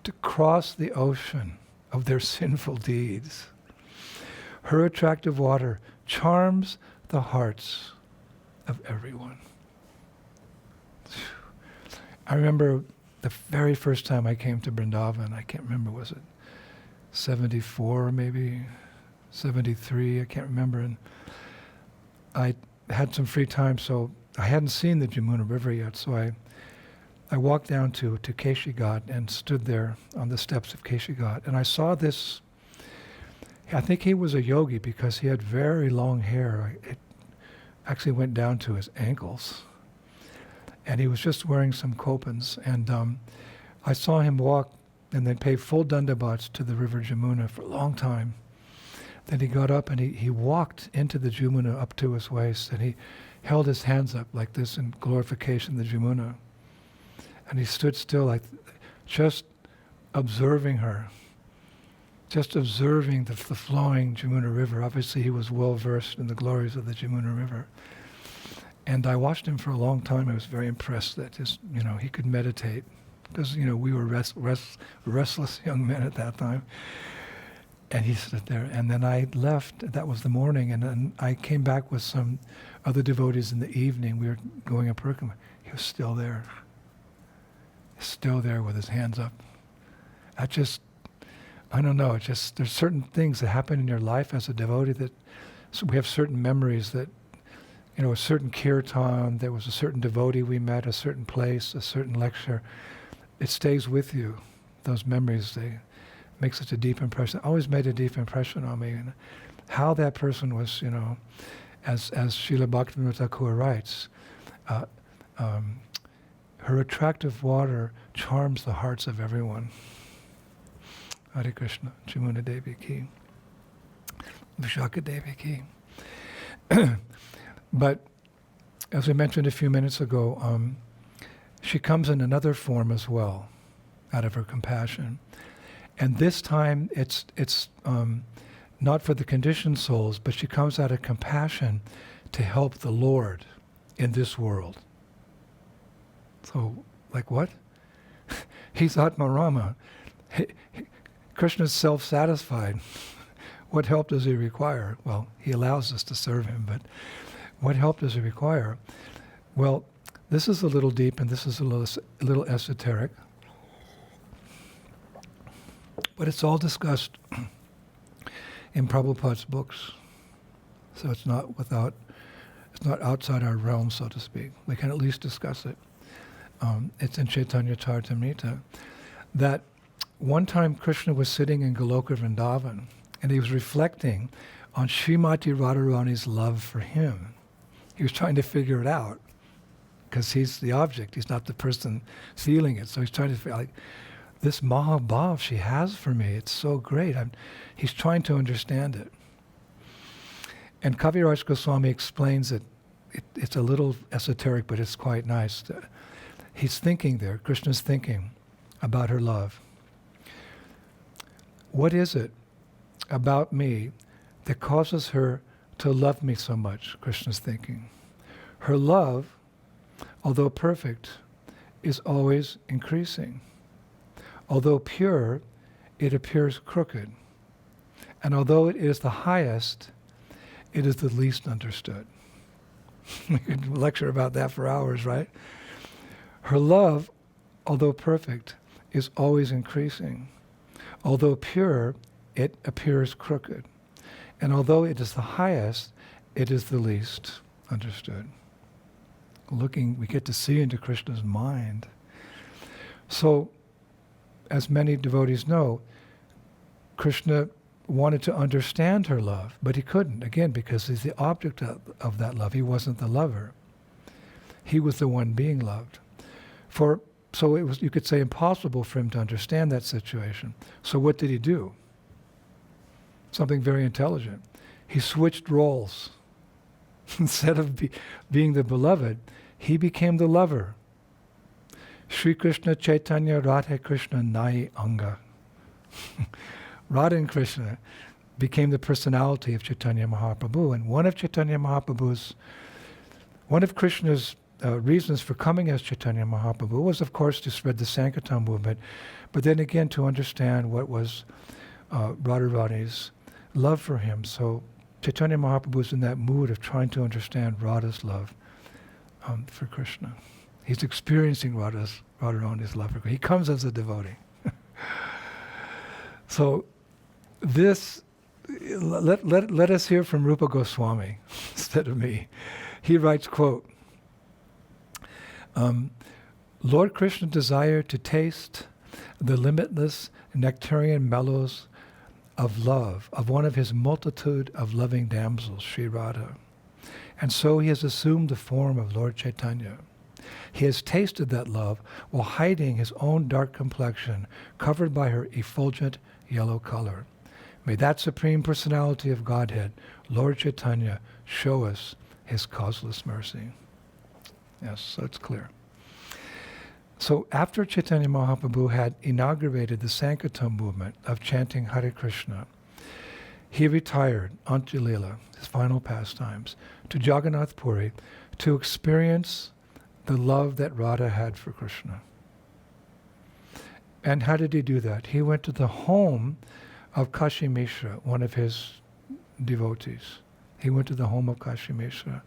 To cross the ocean of their sinful deeds. Her attractive water charms the hearts of everyone. I remember the very first time I came to Vrindavan, I can't remember, was it 74 maybe, 73, I can't remember, and I had some free time, so I hadn't seen the Jamuna River yet, so I walked down to Keshi Ghat and stood there on the steps of Keshi Ghat, and I saw this, I think he was a yogi because he had very long hair. It actually went down to his ankles. And he was just wearing some kopans, and I saw him walk and then pay full dandavats to the river Jamuna for a long time. Then he got up and he walked into the Jamuna up to his waist, and he held his hands up like this in glorification of the Jamuna. And he stood still, like just observing her, just observing the flowing Jamuna River. Obviously he was well versed in the glories of the Jamuna River. And I watched him for a long time. I was very impressed that he could meditate, because we were restless young men at that time. And he stood there. And then I left. That was the morning. And then I came back with some other devotees in the evening. We were going up Perkama. He was still there. Still there with his hands up. I don't know. There's certain things that happen in your life as a devotee so we have certain memories that, a certain kirtan, there was a certain devotee we met, a certain place, a certain lecture. It stays with you. Those memories, they make such a deep impression. Always made a deep impression on me. And how that person was, as Srila Bhaktivinoda Thakur writes, her attractive water charms the hearts of everyone. Hare Krishna, Jamuna Devi ki, Visakha Devi ki. But as we mentioned a few minutes ago, she comes in another form as well, out of her compassion. And this time it's not for the conditioned souls, but she comes out of compassion to help the Lord in this world. So, like what? He's Atma Rama. Krishna's self-satisfied. What help does he require? Well, he allows us to serve him, but what help does he require? Well, this is a little deep and this is a little esoteric, but it's all discussed in Prabhupada's books. So it's not outside our realm, so to speak. We can at least discuss it. It's in Chaitanya Charitamrita. that one time Krishna was sitting in Goloka Vendavan, and he was reflecting on Srimati Radharani's love for him. He was trying to figure it out, because he's the object, he's not the person feeling it. So he's trying to feel like, this Mahabhav she has for me, it's so great. He's trying to understand it. And Kaviraj Goswami explains it. It's a little esoteric, but it's quite nice. He's thinking there, Krishna's thinking about her love. What is it about me that causes her to love me so much, Krishna's thinking. Her love, although perfect, is always increasing. Although pure, it appears crooked. And although it is the highest, it is the least understood. We could lecture about that for hours, right? Her love, although perfect, is always increasing. Although pure, it appears crooked. And although it is the highest, it is the least understood. We get to see into Krishna's mind. So, as many devotees know, Krishna wanted to understand her love, but he couldn't, again, because he's the object of that love. He wasn't the lover. He was the one being loved. So it was, you could say, impossible for him to understand that situation. So what did he do? Something very intelligent. He switched roles. Instead of being the beloved, he became the lover. Sri Krishna Chaitanya Radha Krishna Nai Anga. Radha and Krishna became the personality of Chaitanya Mahaprabhu. And one of Krishna's reasons for coming as Chaitanya Mahaprabhu was, of course, to spread the Sankirtan movement, but then again to understand what was Radharani's love for him. So Chaitanya Mahaprabhu is in that mood of trying to understand Radha's love for Krishna. He's experiencing Radharani's love for Krishna. He comes as a devotee. So this, let us hear from Rupa Goswami instead of me. He writes, quote, Lord Krishna desired to taste the limitless nectarian mellows of love of one of his multitude of loving damsels, Sri Radha. And so he has assumed the form of Lord Caitanya. He has tasted that love while hiding his own dark complexion, covered by her effulgent yellow color. May that Supreme Personality of Godhead, Lord Caitanya, show us his causeless mercy. Yes, so it's clear. So after Chaitanya Mahaprabhu had inaugurated the Sankirtan movement of chanting Hare Krishna, he retired, Antilila, his final pastimes, to Jagannath Puri to experience the love that Radha had for Krishna. And how did he do that? He went to the home of Kashi Mishra, one of his devotees. He went to the home of Kashi Mishra.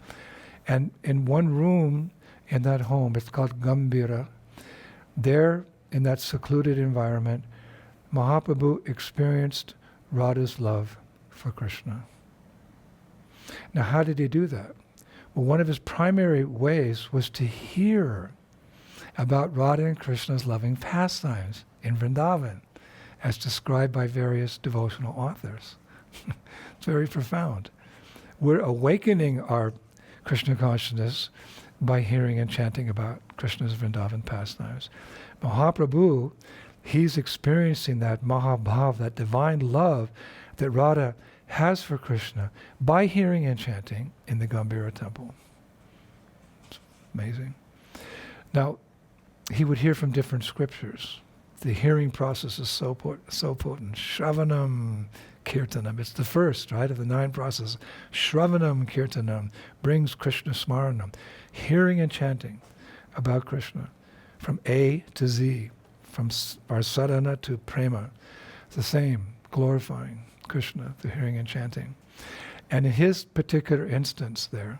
And in one room in that home, it's called Gambira, there in that secluded environment, Mahaprabhu experienced Radha's love for Krishna. Now, how did he do that? Well, one of his primary ways was to hear about Radha and Krishna's loving pastimes in Vendavan, as described by various devotional authors. It's very profound. We're awakening our Krishna consciousness by hearing and chanting about Krishna's Vrindavan pastimes. Mahaprabhu, he's experiencing that Mahabhav, that divine love that Radha has for Krishna by hearing and chanting in the Gambhira temple. It's amazing. Now, he would hear from different scriptures. The hearing process is so potent. Shravanam Kirtanam. It's the first, right, of the 9 processes. Shravanam Kirtanam brings Krishna Smaranam. Hearing and chanting about Krishna from A to Z, from Varsadhana to Prema. It's the same, glorifying Krishna through hearing and chanting. And in his particular instance there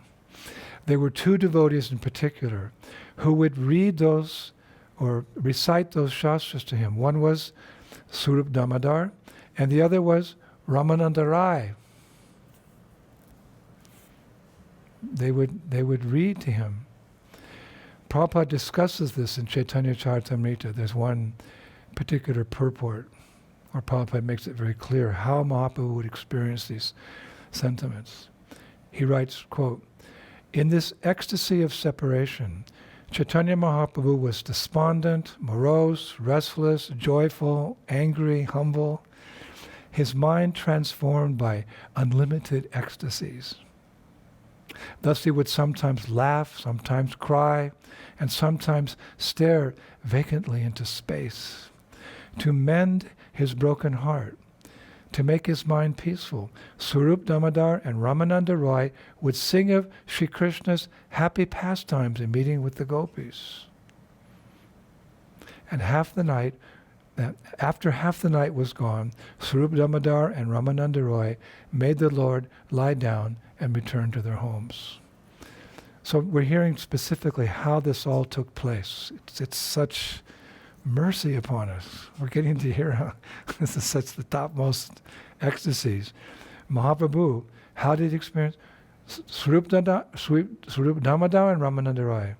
were 2 devotees in particular who would read those or recite those shastras to him. One was Surup Damodar, and the other was Ramananda Rai. They would read to him. Prabhupada discusses this in Chaitanya Charitamrita. There's one particular purport, or Prabhupada makes it very clear how Mahaprabhu would experience these sentiments. He writes, quote, "In this ecstasy of separation, Chaitanya Mahaprabhu was despondent, morose, restless, joyful, angry, humble, his mind transformed by unlimited ecstasies. Thus he would sometimes laugh, sometimes cry, and sometimes stare vacantly into space. To mend his broken heart, to make his mind peaceful, Swarup Damodar and Ramananda Roy would sing of Sri Krishna's happy pastimes in meeting with the gopis. And after half the night was gone, Swarup Damodar and Ramananda Roy made the Lord lie down and return to their homes." So we're hearing specifically how this all took place. It's such mercy upon us. We're getting to hear how this is such the topmost ecstasies. Mahaprabhu, how did he experience? Swarup Damodar and Ramananda Roy.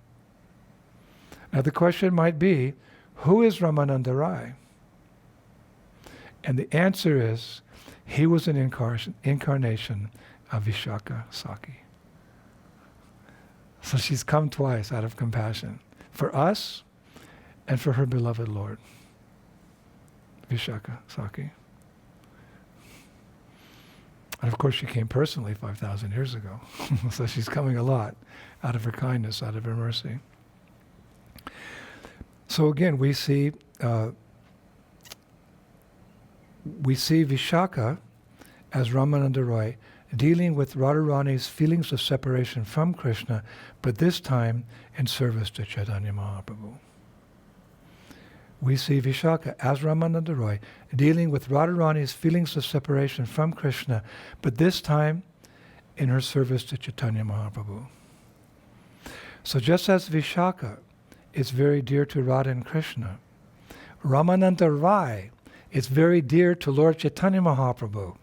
Now the question might be, who is Ramananda Roy? And the answer is, he was an incarnation of Visakha-sakhi. So she's come twice out of compassion, for us and for her beloved Lord, Visakha-sakhi. And of course she came personally 5,000 years ago. So she's coming a lot out of her kindness, out of her mercy. So again, we see Visakha as Ramananda Roy dealing with Radharani's feelings of separation from Krishna, but this time in service to Chaitanya Mahaprabhu. We see Visakha as Ramananda Roy dealing with Radharani's feelings of separation from Krishna, but this time in her service to Chaitanya Mahaprabhu. So just as Visakha is very dear to Radha and Krishna, Ramananda Roy is very dear to Lord Chaitanya Mahaprabhu.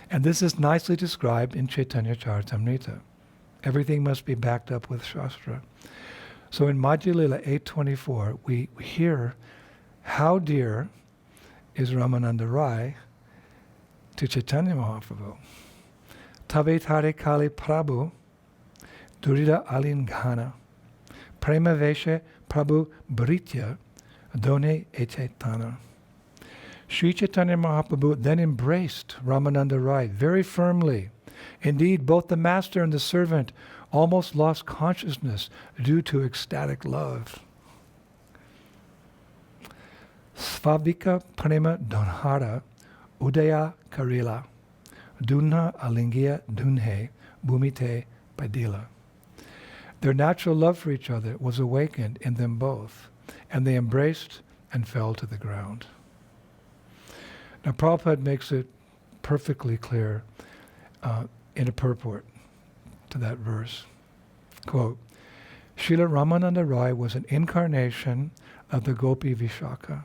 And this is nicely described in Chaitanya Charitamrita. Everything must be backed up with Shastra. So in Madhya Lila 8:24, we hear how dear is Ramananda Roy to Chaitanya Mahaprabhu. Tavetare Kali Prabhu Durida Alingana Prema Veshe Prabhu Bharitya Done Echetana. Sri Chaitanya Mahaprabhu then embraced Ramananda Roy very firmly. Indeed, both the master and the servant almost lost consciousness due to ecstatic love. Svabika Prema Donhara Udaya Karila Dunha Alingia Dunhe Bhumite Padila. Their natural love for each other was awakened in them both, and they embraced and fell to the ground. Now Prabhupada makes it perfectly clear in a purport to that verse. Quote, Srila Ramananda Roy was an incarnation of the Gopi Visakha.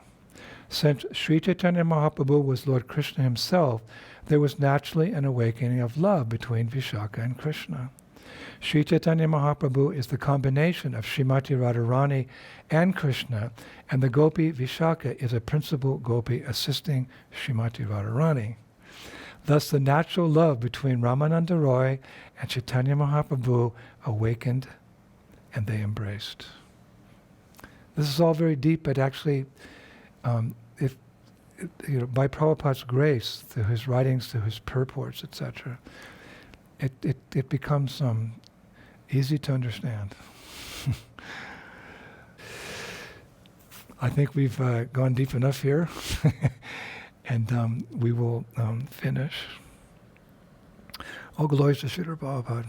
Since Sri Chaitanya Mahaprabhu was Lord Krishna himself, there was naturally an awakening of love between Visakha and Krishna. Sri Chaitanya Mahaprabhu is the combination of Srimati Radharani and Krishna, and the Gopi Visakha is a principal Gopi assisting Srimati Radharani. Thus the natural love between Ramananda Roy and Chaitanya Mahaprabhu awakened and they embraced. This is all very deep, but actually, by Prabhupada's grace, through his writings, through his purports, etc., it becomes easy to understand. I think we've gone deep enough here, and we will finish. All glories to Srila Prabhupada.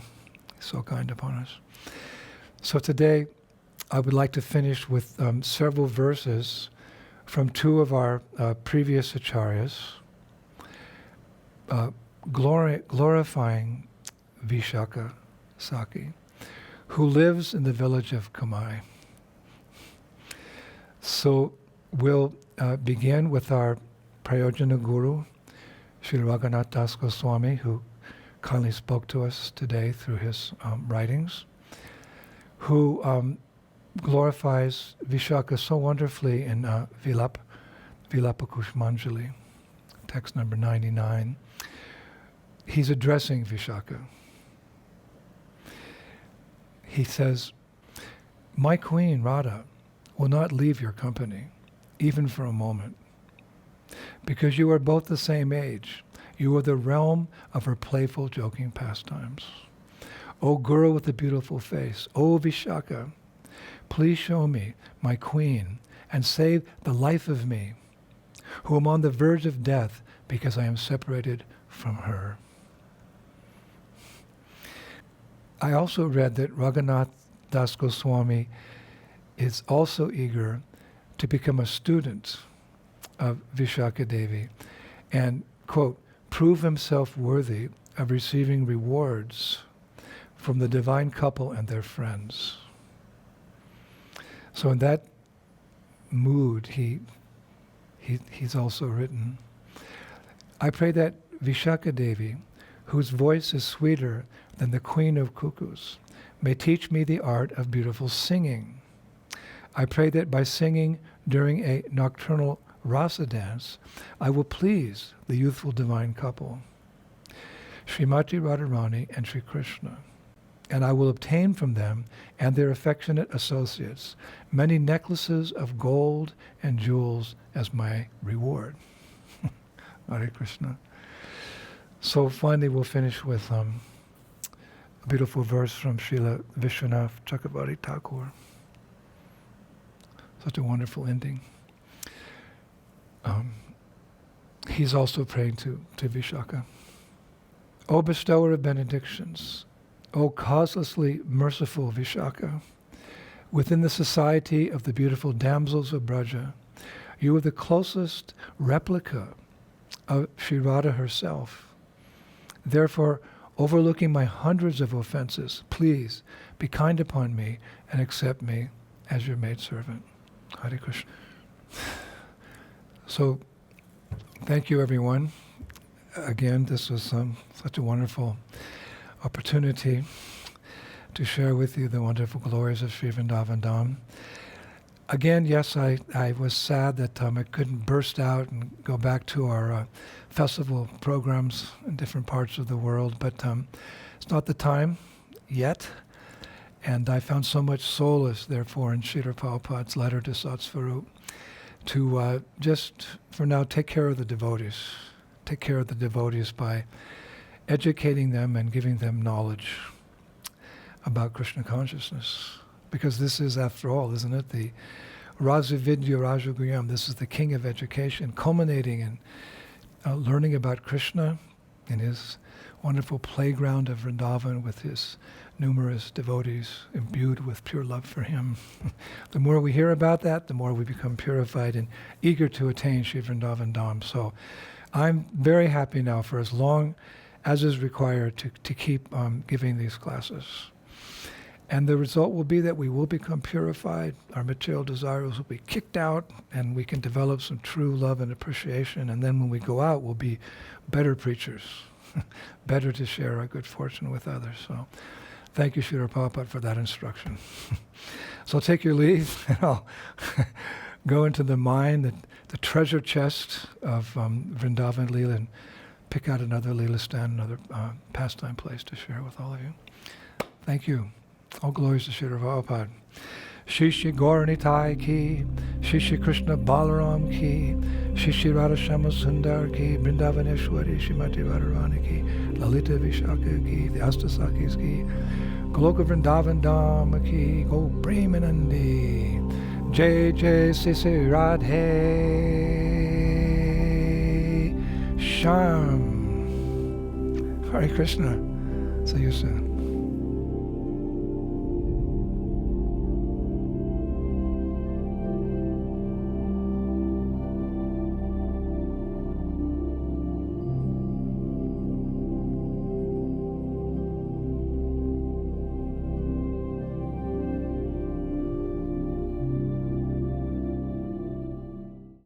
He's so kind upon us. So today, I would like to finish with several verses from two of our previous acharyas, glorifying Visakha-sakhi, who lives in the village of Kamai. So we'll begin with our Prayojana Guru, Sri Raghunath Das Goswami, who kindly spoke to us today through his writings, who glorifies Visakha so wonderfully in Vilapa Kushmanjali, text number 99. He's addressing Visakha. He says, "My queen, Radha, will not leave your company, even for a moment, because you are both the same age. You are the realm of her playful, joking pastimes. O girl with the beautiful face, O Visakha, please show me my queen and save the life of me, who am on the verge of death because I am separated from her." I also read that Raghunath Das Goswami is also eager to become a student of Visakha Devi and, quote, prove himself worthy of receiving rewards from the divine couple and their friends. So in that mood, he's also written, "I pray that Visakha Devi, whose voice is sweeter than the queen of cuckoos, may teach me the art of beautiful singing. I pray that by singing during a nocturnal rasa dance, I will please the youthful divine couple, Srimati Radharani and Sri Krishna, and I will obtain from them and their affectionate associates many necklaces of gold and jewels as my reward." Hare Krishna. So finally we'll finish with a beautiful verse from Srila Vishwanath Chakravarti Thakur. Such a wonderful ending. He's also praying to Visakha. "O bestower of benedictions, O causelessly merciful Visakha, within the society of the beautiful damsels of Braja, you are the closest replica of Sri Radha herself. Therefore, overlooking my hundreds of offenses, please be kind upon me and accept me as your maidservant." Hare Krishna. So, thank you everyone. Again, this was such a wonderful opportunity to share with you the wonderful glories of Sri Vendavan Dham. Again, yes, I was sad that I couldn't burst out and go back to our festival programs in different parts of the world, but it's not the time yet. And I found so much solace, therefore, in Srila Prabhupada's letter to Satsvarup to just, for now, take care of the devotees. Take care of the devotees by educating them and giving them knowledge about Krishna consciousness. Because this is, after all, isn't it, the Raja Vidya Raja Guyam, this is the king of education, culminating in learning about Krishna in his wonderful playground of Vrindavan with his numerous devotees imbued with pure love for him. The more we hear about that, the more we become purified and eager to attain Sri Vrindavan Dham. So I'm very happy now for as long as is required to keep giving these classes. And the result will be that we will become purified, our material desires will be kicked out, and we can develop some true love and appreciation. And then when we go out, we'll be better preachers, better to share our good fortune with others. So thank you, Srila Prabhupada, for that instruction. So I'll take your leave, and I'll go into the mind, the treasure chest of Vrindavan Leela, and pick out another Leela stand, another pastime place to share with all of you. Thank you. All glories to Srila Prabhupada. Shri Shri Gauranitai ki, Shri Shri Krishna Balaram ki, Shri Shri Radha Shama Sundar ki, Vrindavaneshwari Srimati Radharani ki, Lalita Visakha ki, the Astasakis ki, Goloka Vrindavan Dham ki, Go Premanandi, Jai Jai Sisi Radhe Sham. Hare Krishna. See you soon.